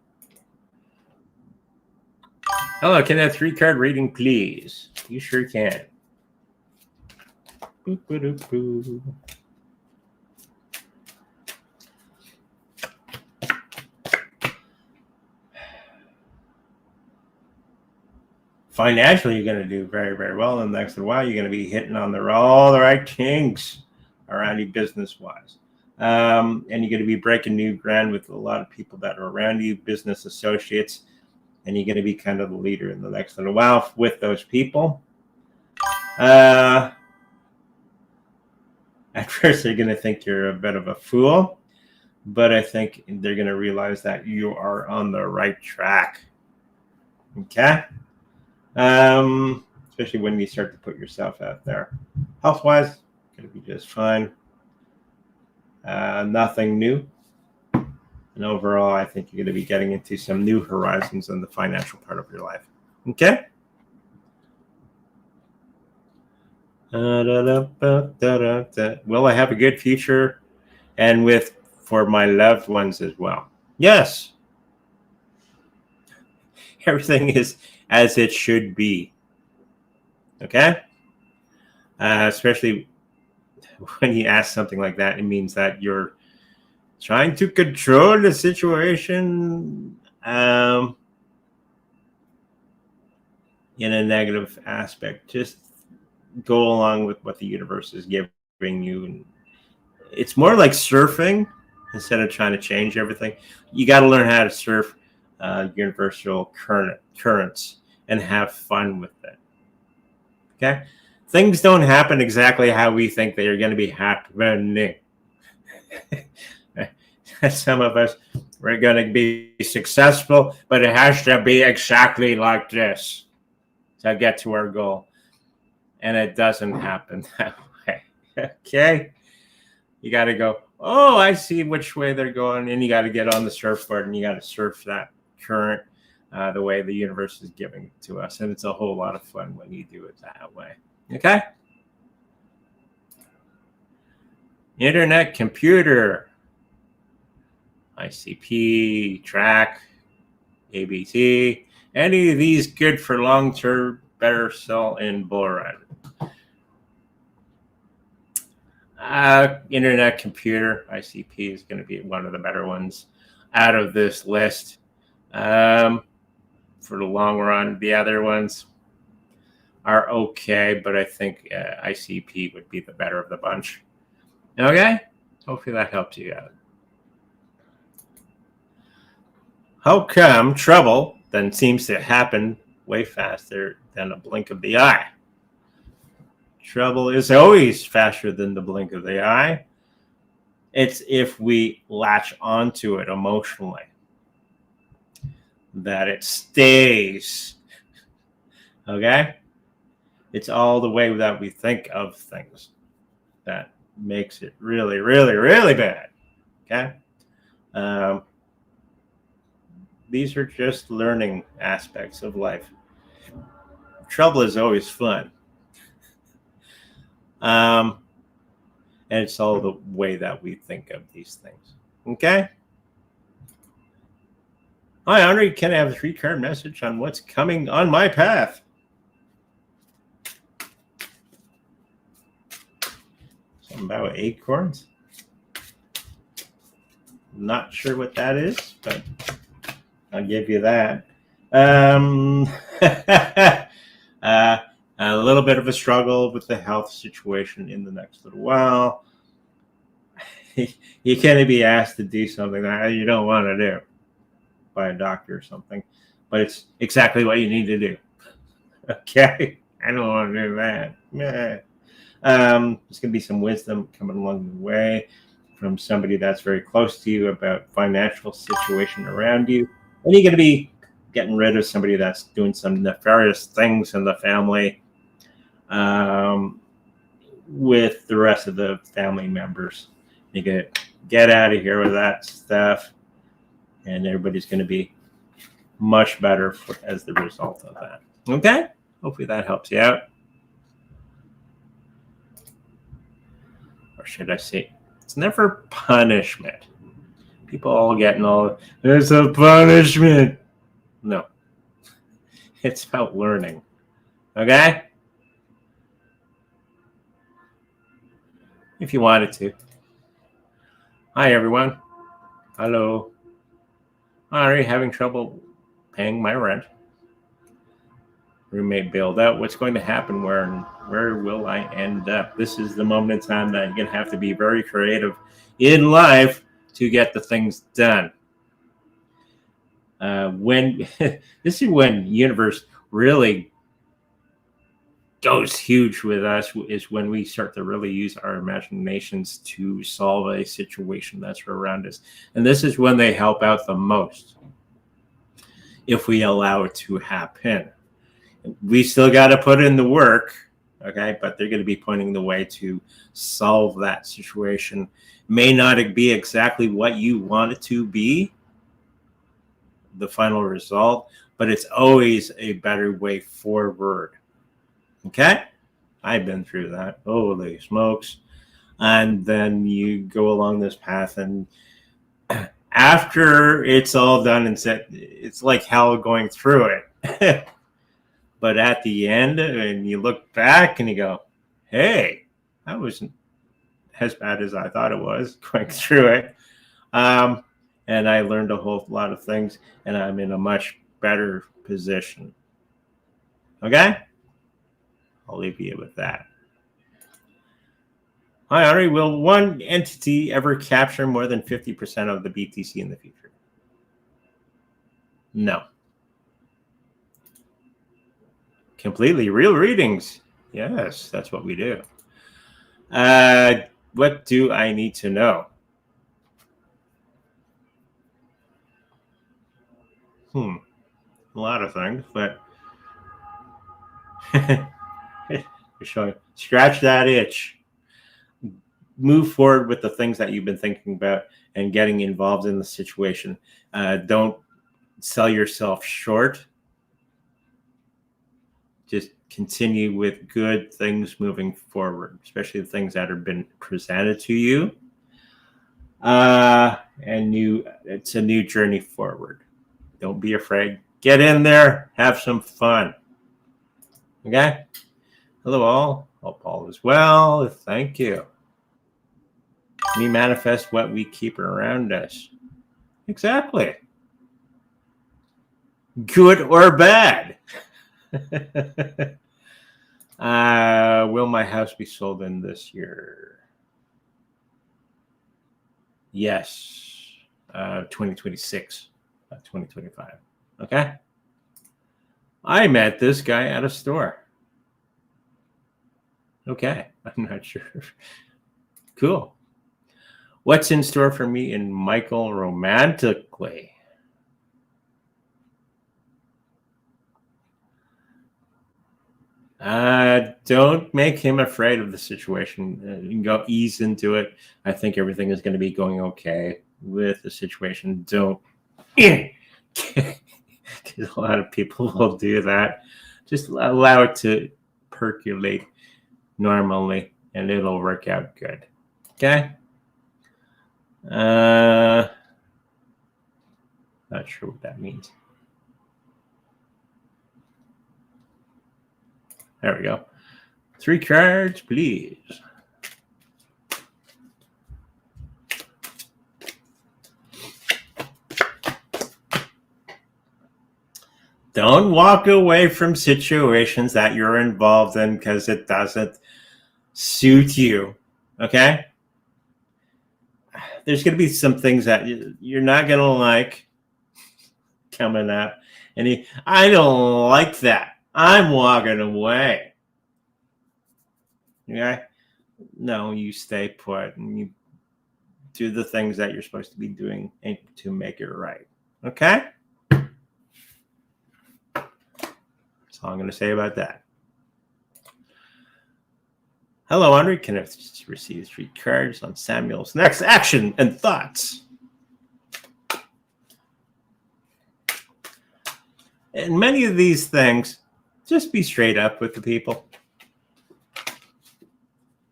Hello, can I have 3-card reading, please? You sure can. Boop-a-doop-boo. Financially, you're going to do very, very well in the next while. You're going to be hitting on all the right kinks around you business-wise. And you're going to be breaking new ground with a lot of people that are around you, business associates, and you're going to be kind of the leader in the next little while with those people. At first, they're going to think you're a bit of a fool, but I think they're going to realize that you are on the right track. Okay? Especially when you start to put yourself out there. Health-wise, going to be just fine. Nothing new. And overall, I think you're going to be getting into some new horizons in the financial part of your life. Okay? Will I have a good future? And for my loved ones as well. Yes. Everything is as it should be. Okay? Especially when you ask something like that, it means that you're trying to control the situation in a negative aspect. Just go along with what the universe is giving you. And it's more like surfing instead of trying to change everything. You got to learn how to surf universal currents and have fun with it. Okay? Things don't happen exactly how we think they are going to be happening. Some of us, we're going to be successful, but it has to be exactly like this to get to our goal. And it doesn't happen that way. Okay? You got to go, oh, I see which way they're going. And you got to get on the surfboard and you got to surf that current the way the universe is giving it to us. And it's a whole lot of fun when you do it that way. Okay? Internet, computer, ICP, track, ABT. Any of these good for long-term, better sell in bull run. Internet, computer, ICP is going to be one of the better ones out of this list. For the long run, the other ones are okay, but I think ICP would be the better of the bunch. Okay? Hopefully that helps you out. How come trouble then seems to happen way faster than a blink of the eye? Trouble is always faster than the blink of the eye. It's if we latch onto it emotionally that it stays. Okay? It's all the way that we think of things that makes it really, really, really bad. Okay. These are just learning aspects of life. Trouble is always fun. And it's all the way that we think of these things. Okay. Hi, Henri. Can I have a 3-card message on what's coming on my path? Something about acorns. Not sure what that is, but I'll give you that. A little bit of a struggle with the health situation in the next little while. You can't be asked to do something that you don't want to do by a doctor or something, but it's exactly what you need to do. Okay, I don't want to do that. There's going to be some wisdom coming along the way from somebody that's very close to you about financial situation around you, and you're going to be getting rid of somebody that's doing some nefarious things in the family with the rest of the family members. You get out of here with that stuff, and everybody's going to be much better as the result of that. Okay? Hopefully that helps you out. Or should I say, it's never punishment. People all getting all, it's a punishment. No. It's about learning. Okay? If you wanted to. Hi, everyone. Hello. Are you having trouble paying my rent? Roommate bailed out. What's going to happen? Where will I end up? This is the moment in time that you're going to have to be very creative in life to get the things done. When this is when universe really goes huge with us, is when we start to really use our imaginations to solve a situation that's around us. And this is when they help out the most, if we allow it to happen. We still got to put in the work, okay? But they're going to be pointing the way to solve that situation. May not be exactly what you want it to be, the final result, but it's always a better way forward. Okay? I've been through that. Holy smokes. And then you go along this path, and after it's all done and set, it's like hell going through it. But at the end, and you look back and you go, hey, that wasn't as bad as I thought it was going through it. And I learned a whole lot of things, and I'm in a much better position. Okay? I'll leave you with that. Hi, Henri. Will one entity ever capture more than 50% of the BTC in the future? No. Completely real readings. Yes, that's what we do. What do I need to know? A lot of things, but showing, scratch that itch. Move forward with the things that you've been thinking about and getting involved in the situation. Don't sell yourself short. Just continue with good things moving forward, especially the things that have been presented to you. And it's a new journey forward. Don't be afraid. Get in there. Have some fun. Okay? Hello, all. Hope all is well. Thank you. We manifest what we keep around us. Exactly. Good or bad. Will my house be sold in this year? Yes. 2026, 2025. Okay. I met this guy at a store. Okay. I'm not sure. Cool. What's in store for me and Michael romantically? Don't make him afraid of the situation. You can go ease into it. I think everything is going to be going okay with the situation. Don't. Because a lot of people will do that. Just allow it to percolate normally, and it'll work out good. Okay? Not sure what that means. There we go. 3 cards, please. Don't walk away from situations that you're involved in because it doesn't suit you. Okay? There's going to be some things that you're not going to like coming up. And I don't like that. I'm walking away. Okay? No, you stay put and you do the things that you're supposed to be doing to make it right. Okay? That's all I'm going to say about that. Hello, Andre. Can I receive 3 cards on Samuel's next action and thoughts? And many of these things, just be straight up with the people.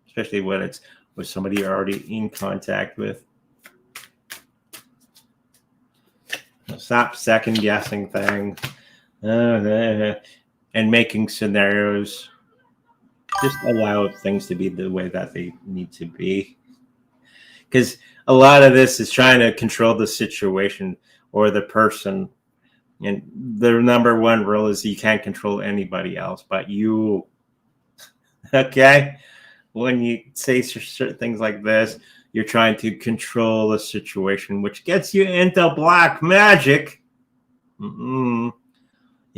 Especially when it's with somebody you're already in contact with. Stop second guessing things and making scenarios. Just allow things to be the way that they need to be. Because a lot of this is trying to control the situation or the person. And the number one rule is you can't control anybody else but you. Okay? When you say certain things like this, you're trying to control a situation, which gets you into black magic. You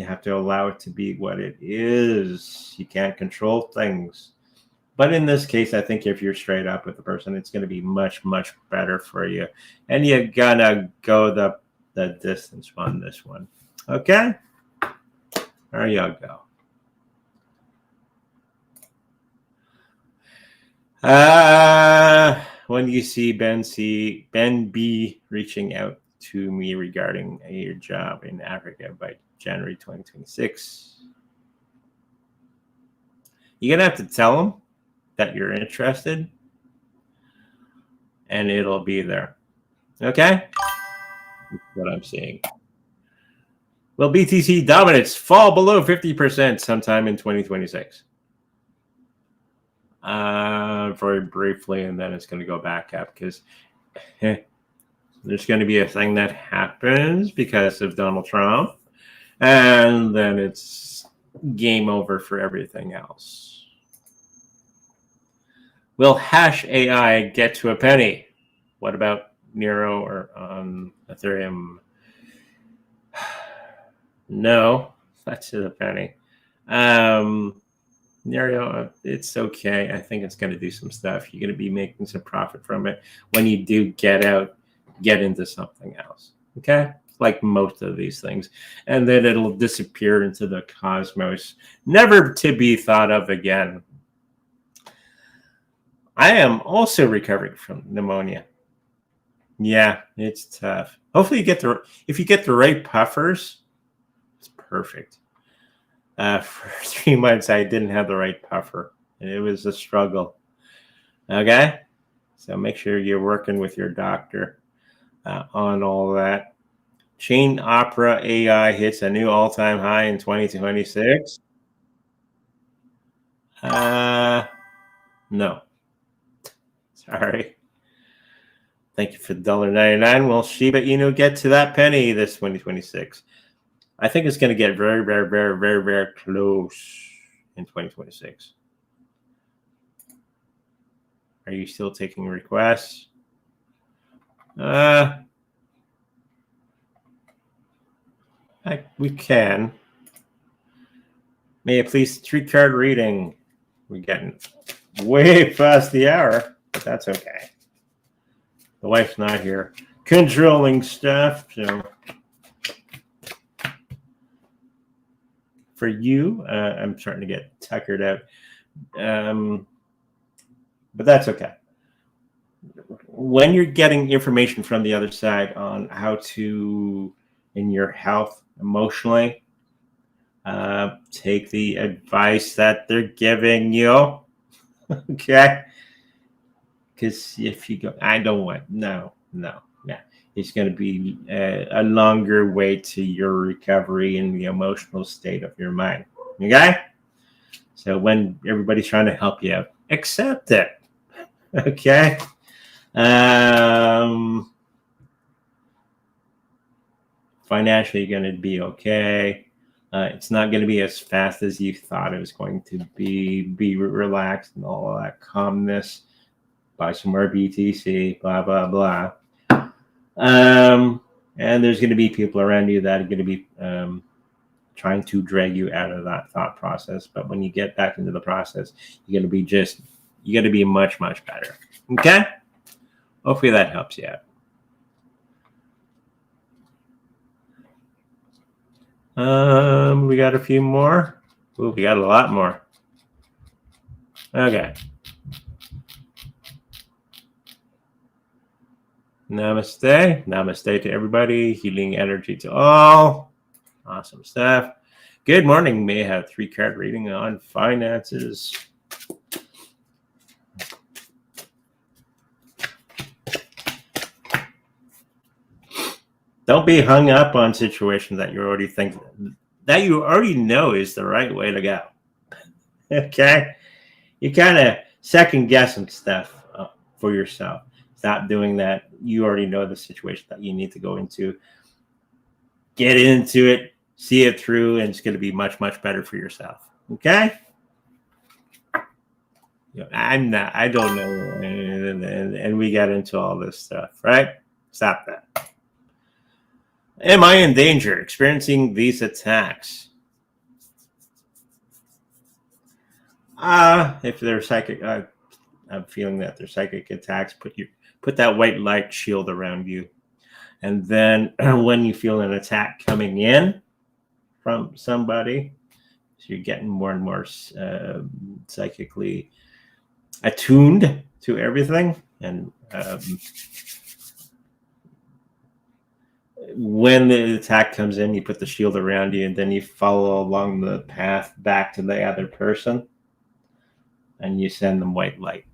have to allow it to be what it is. You can't control things. But in this case, I think if you're straight up with the person, it's going to be much, much better for you. And you're going to go the distance on this one. Okay? There you go. When you see Ben B reaching out to me regarding a job in Africa by January 2026, you're going to have to tell him that you're interested and it'll be there. Okay? That's what I'm seeing. Will BTC dominance fall below 50% sometime in 2026? Very briefly, and then it's going to go back up because there's going to be a thing that happens because of Donald Trump, and then it's game over for everything else. Will HashAI get to a penny? What about Nero or Ethereum? No, that's a penny. Nero, it's okay. I think it's going to do some stuff. You're going to be making some profit from it. When you do get out, get into something else. Okay? Like most of these things. And then it'll disappear into the cosmos, never to be thought of again. I am also recovering from pneumonia. Yeah, it's tough. Hopefully if you get the right puffers, it's perfect. For 3 months, I didn't have the right puffer, and it was a struggle. Okay? So make sure you're working with your doctor on all that. Chain Opera AI hits a new all-time high in 2026. No. Sorry. Thank you for $1.99. Will Shiba Inu get to that penny this 2026? I think it's going to get very, very, very, very, very close in 2026. Are you still taking requests? We can. May I please 3-card reading? We're getting way past the hour, but that's okay. The wife's not here controlling stuff, so for you. I'm starting to get tuckered out. But that's okay. When you're getting information from the other side on how to, in your health, emotionally, take the advice that they're giving you. Okay? Because if you go, I don't want, no. Yeah. It's going to be a longer way to your recovery in the emotional state of your mind. Okay? So when everybody's trying to help you out, accept it. Okay? Financially, you're going to be okay. It's not going to be as fast as you thought it was going to be. Be relaxed and all of that calmness. Buy some more BTC, blah, blah, blah. And there's going to be people around you that are going to be trying to drag you out of that thought process. But when you get back into the process, you're going to be much, much better. Okay? Hopefully that helps you out. We got a few more. Ooh, we got a lot more. Okay. Namaste. Namaste to everybody. Healing energy to all. Awesome stuff. Good morning. May I have 3-card reading on finances. Don't be hung up on situations that you already know is the right way to go. Okay? You kind of second guessing stuff for yourself. Stop doing that. You already know the situation that you need to go into. Get into it, see it through, and it's going to be much, much better for yourself. Okay? I don't know. And we got into all this stuff, right? Stop that. Am I in danger experiencing these attacks? If they're psychic, I'm feeling that they're psychic attacks. Put that white light shield around you. And then when you feel an attack coming in from somebody, so you're getting more and more psychically attuned to everything. And when the attack comes in, you put the shield around you, and then you follow along the path back to the other person, and you send them white light.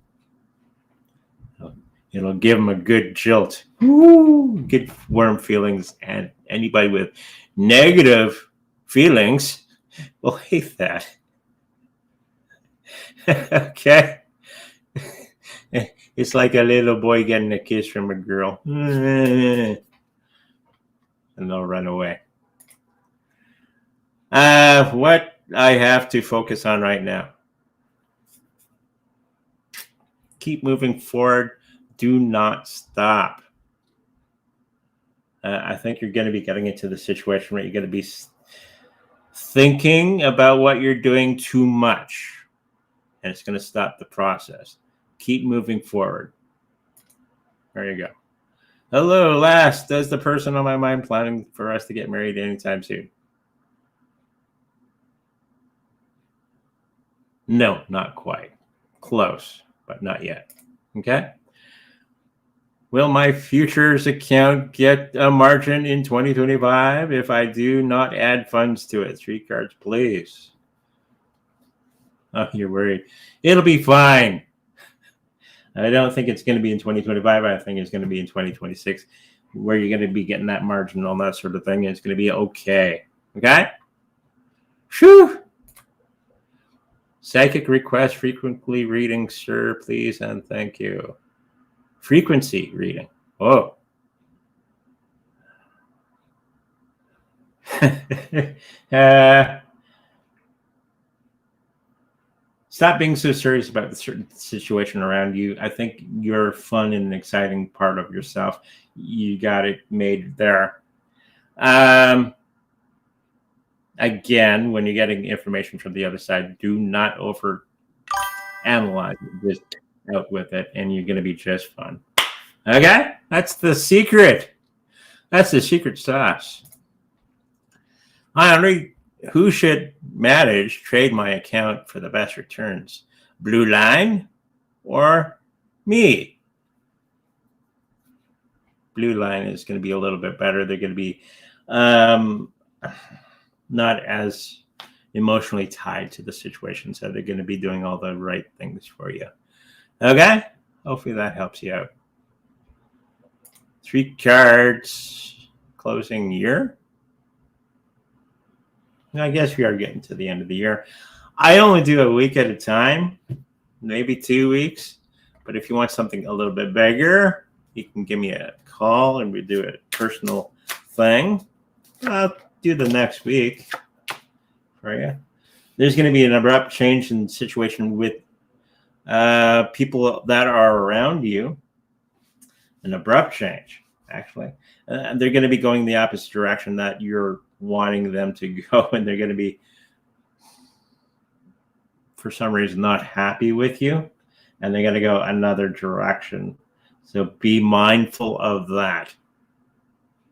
It'll give them a good jolt. Ooh, good warm feelings. And anybody with negative feelings will hate that. Okay? It's like a little boy getting a kiss from a girl. And they'll run away. What I have to focus on right now. Keep moving forward. Do not stop. I think you're going to be getting into the situation where you're going to be thinking about what you're doing too much. And it's going to stop the process. Keep moving forward. There you go. Hello, last. Does the person on my mind planning for us to get married anytime soon? No, not quite. Close, but not yet. Okay? Will my futures account get a margin in 2025 if I do not add funds to it? 3 cards, please. Oh, you're worried. It'll be fine. I don't think it's going to be in 2025. I think it's going to be in 2026 where you're going to be getting that margin and all that sort of thing. It's going to be okay. Okay? Whew. Psychic request, frequently reading, sir, please, and thank you. Frequency reading. Oh. Stop being so serious about the certain situation around you. I think you're a fun and exciting part of yourself. You got it made there. Again, when you're getting information from the other side, do not over analyze it. Just out with it, and you're going to be just fine. Okay? That's the secret. That's the secret sauce. I Who should manage trade my account for the best returns? Blue Line or me? Blue Line is going to be a little bit better. They're going to be not as emotionally tied to the situation, so they're going to be doing all the right things for you. Okay, hopefully that helps you out. 3 cards closing year. I guess we are getting to the end of the year. I only do a week at a time, maybe 2 weeks, but if you want something a little bit bigger, you can give me a call and we do a personal thing. I'll do the next week for you. There's going to be an abrupt change in situation with people that are around you. An abrupt change, actually. They're going to be going the opposite direction that you're wanting them to go, and they're going to be, for some reason, not happy with you, and they're going to go another direction. So be mindful of that.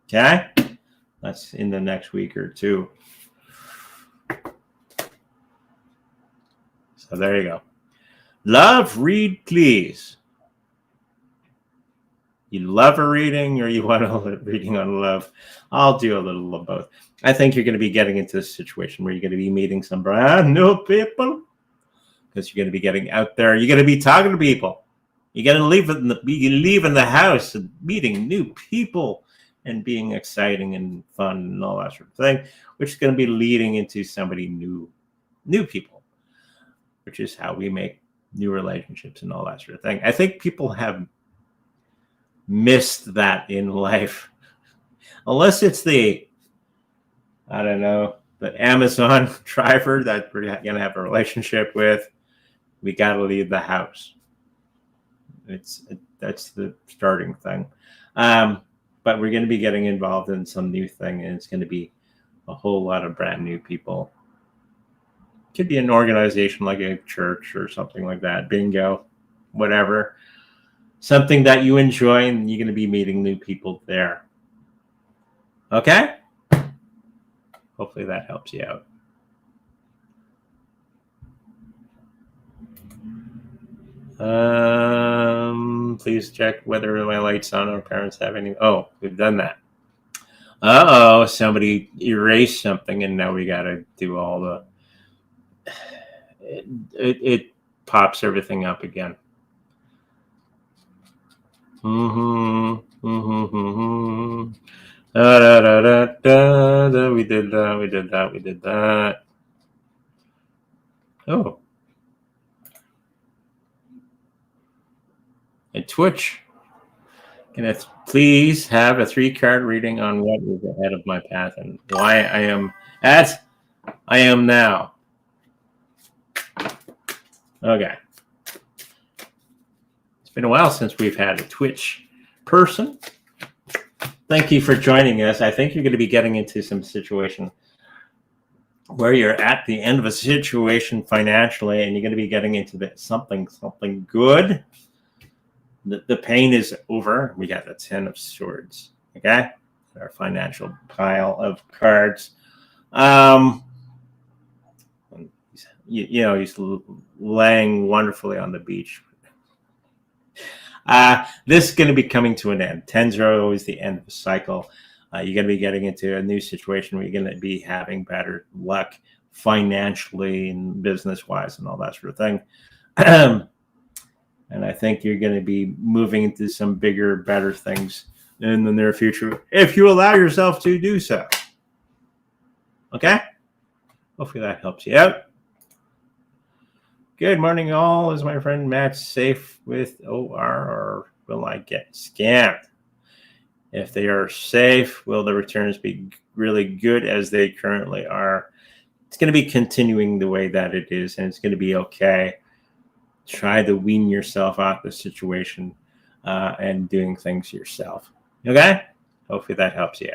Okay? That's in the next week or two. So there you go. Love, read, please. You love a reading or you want a reading on love? I'll do a little of both. I think you're going to be getting into a situation where you're going to be meeting some brand new people because you're going to be getting out there. You're going to be talking to people. You're going to be leaving the house and meeting new people and being exciting and fun and all that sort of thing, which is going to be leading into somebody new people, which is how we make new relationships and all that sort of thing. I think people have missed that in life, unless it's the, I don't know, the Amazon driver that we're going to have a relationship with. We got to leave the house. That's the starting thing. But we're going to be getting involved in some new thing, and it's going to be a whole lot of brand new people. Could be an organization like a church or something like that, bingo, whatever. Something that you enjoy, and you're going to be meeting new people there. Okay? Hopefully that helps you out. Please check whether my light's on. Our parents have any. Oh, we've done that. Uh-oh, somebody erased something, and now we got to do all the... It pops everything up again. We did that. Oh. And Twitch, can I please have a 3-card reading on what is ahead of my path and why I am as I am now? Okay. It's been a while since we've had a Twitch person. Thank you for joining us. I think you're going to be getting into some situation where you're at the end of a situation financially, and you're going to be getting into something good. The pain is over. We got the 10 of Swords. Okay, our financial pile of cards. He's laying wonderfully on the beach. This is going to be coming to an end. 10s are always the end of a cycle. You're going to be getting into a new situation where you're going to be having better luck financially and business-wise and all that sort of thing. And I think you're going to be moving into some bigger, better things in the near future if you allow yourself to do so. Okay? Hopefully that helps you out. Good morning, all. Is my friend Matt safe with OR, or will I get scammed? If they are safe, will the returns be really good as they currently are? It's going to be continuing the way that it is, and it's going to be okay. Try to wean yourself out the situation and doing things yourself. Okay? Hopefully that helps you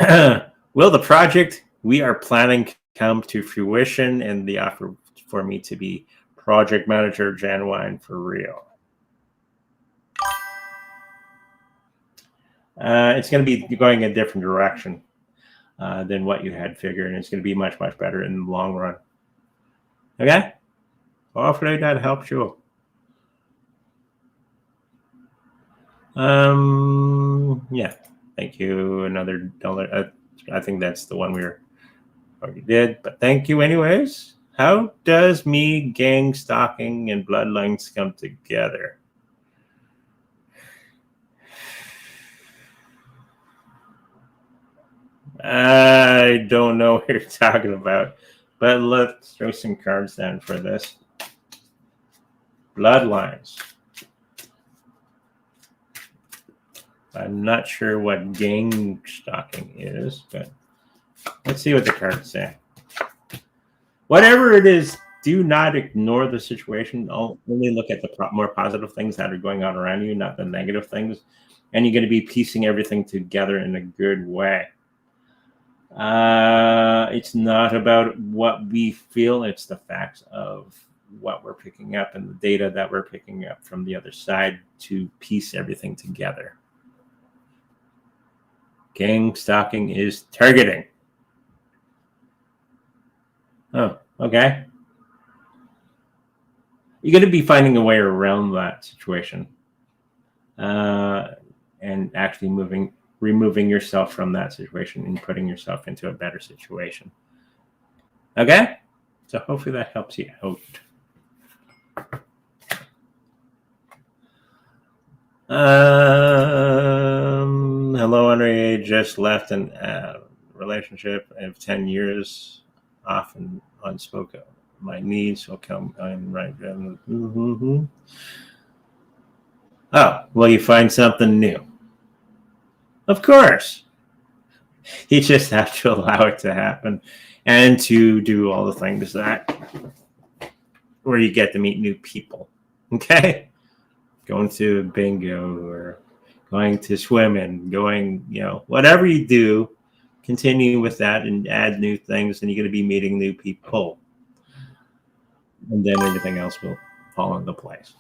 out. Will the project we are planning come to fruition and the offer for me to be project manager genuine for real? It's going to be going a different direction. than what you had figured, and it's going to be much, much better in the long run. Okay? Hopefully that helps you. Yeah. Thank you. Another $1. I think that's the one we already did, but thank you anyways. How does me Gangstalking and bloodlines come together? I don't know what you're talking about, but let's throw some cards down for this. Bloodlines. I'm not sure what Gangstalking is, but let's see what the cards say. Whatever it is, do not ignore the situation. Only look at the more positive things that are going on around you, not the negative things. And you're going to be piecing everything together in a good way. It's not about what we feel. It's the facts of what we're picking up and the data that we're picking up from the other side to piece everything together. Gangstalking is targeting. Oh, okay. You're going to be finding a way around that situation, and actually removing yourself from that situation and putting yourself into a better situation. Okay? So hopefully that helps you out. Hello, Andre. Just left a relationship of 10 years, often unspoken. My needs will come. I'm right. Oh, well, you find something new. Of course. You just have to allow it to happen and to do all the things that where you get to meet new people. Okay? Going to bingo or going to swimming, going, whatever you do, continue with that and add new things, and you're going to be meeting new people. And then everything else will fall into place.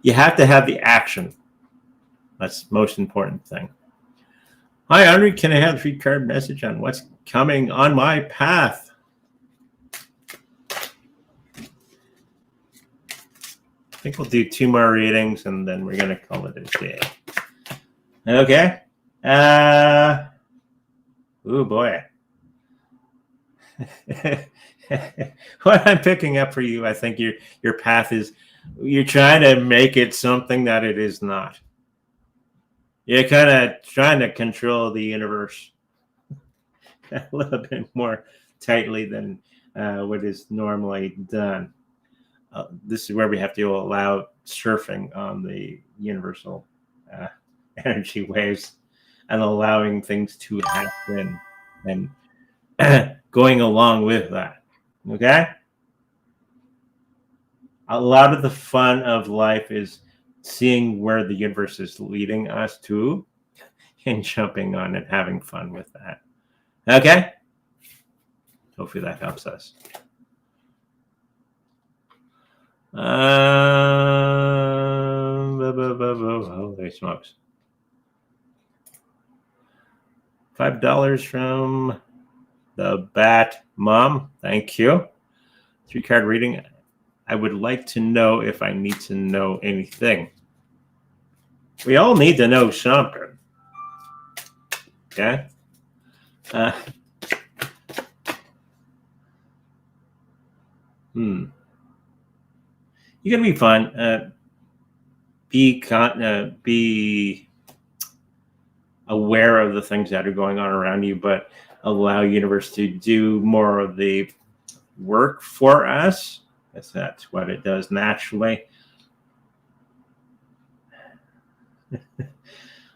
You have to have the action. That's the most important thing. Hi, Andre. Can I have a 3-card message on what's coming on my path? I think we'll do 2 more readings, and then we're going to call it a day. Okay. Oh, boy. What I'm picking up for you, I think your path is, you're trying to make it something that it is not. You're kind of trying to control the universe a little bit more tightly than what is normally done. This is where we have to allow surfing on the universal energy waves and allowing things to happen and going along with that. Okay? A lot of the fun of life is seeing where the universe is leading us to and jumping on and having fun with that. Okay? Hopefully that helps us. Holy smokes. $5 from the Bat Mom. Thank you. 3-card reading. I would like to know if I need to know anything. We all need to know something. Okay? You're going to be fun. Be aware of the things that are going on around you, but allow universe to do more of the work for us. That's what it does naturally.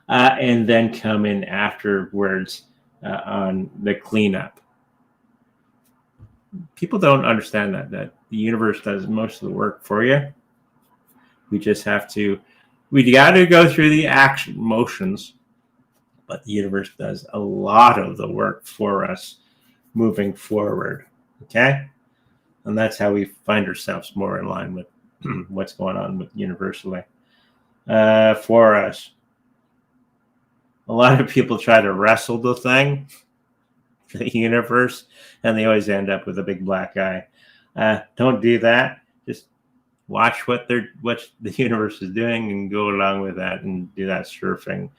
And then come in afterwards on the cleanup. People don't understand that the universe does most of the work for you. We just have to, we got to go through the action motions, but the universe does a lot of the work for us moving forward. Okay? And that's how we find ourselves more in line with what's going on with universally for us. A lot of people try to wrestle the thing. the universe, and they always end up with a big black eye. Don't do that. Just watch what the universe is doing and go along with that and do that surfing.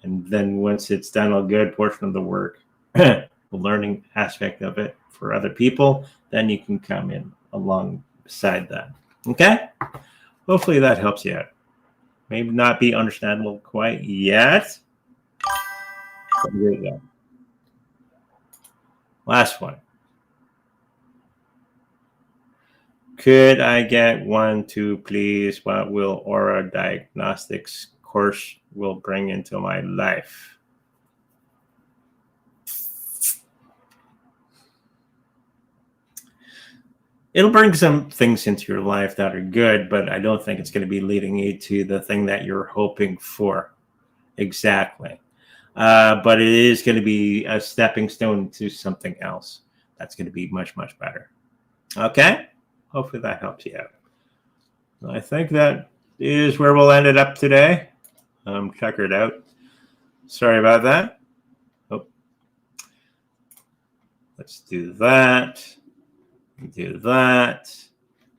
And then once it's done a good portion of the work, the learning aspect of it for other people, then you can come in alongside that. Okay? Hopefully that helps you out. Maybe not be understandable quite yet. But here you go. Last one. Could I get 1, 2, please? What will Aura Diagnostics course will bring into my life? It'll bring some things into your life that are good, but I don't think it's going to be leading you to the thing that you're hoping for. Exactly. But it is going to be a stepping stone to something else that's going to be much, much better. Okay? Hopefully that helps you out. I think that is where we'll end it up today. Checkered out. Sorry about that. Oh. Let's do that. Do that.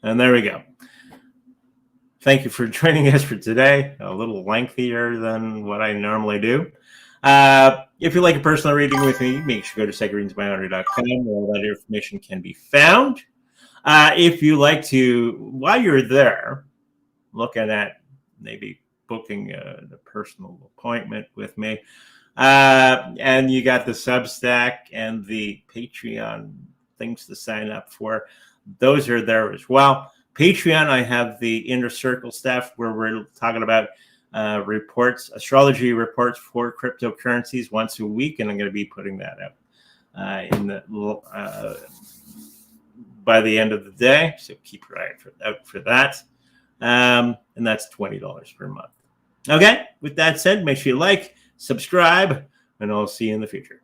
And there we go. Thank you for joining us for today. A little lengthier than what I normally do. If you like a personal reading with me, make sure to go to psychicreadingsbyandrew.com where all that information can be found. If you like to, while you're there, looking at maybe booking a personal appointment with me, and you got the Substack and the Patreon things to sign up for, those are there as well. Patreon, I have the Inner Circle stuff where we're talking about reports, astrology reports for cryptocurrencies once a week, and I'm going to be putting that out by the end of the day. So keep your eye out for that. And that's $20 per month. Okay, with that said, make sure you like, subscribe, and I'll see you in the future.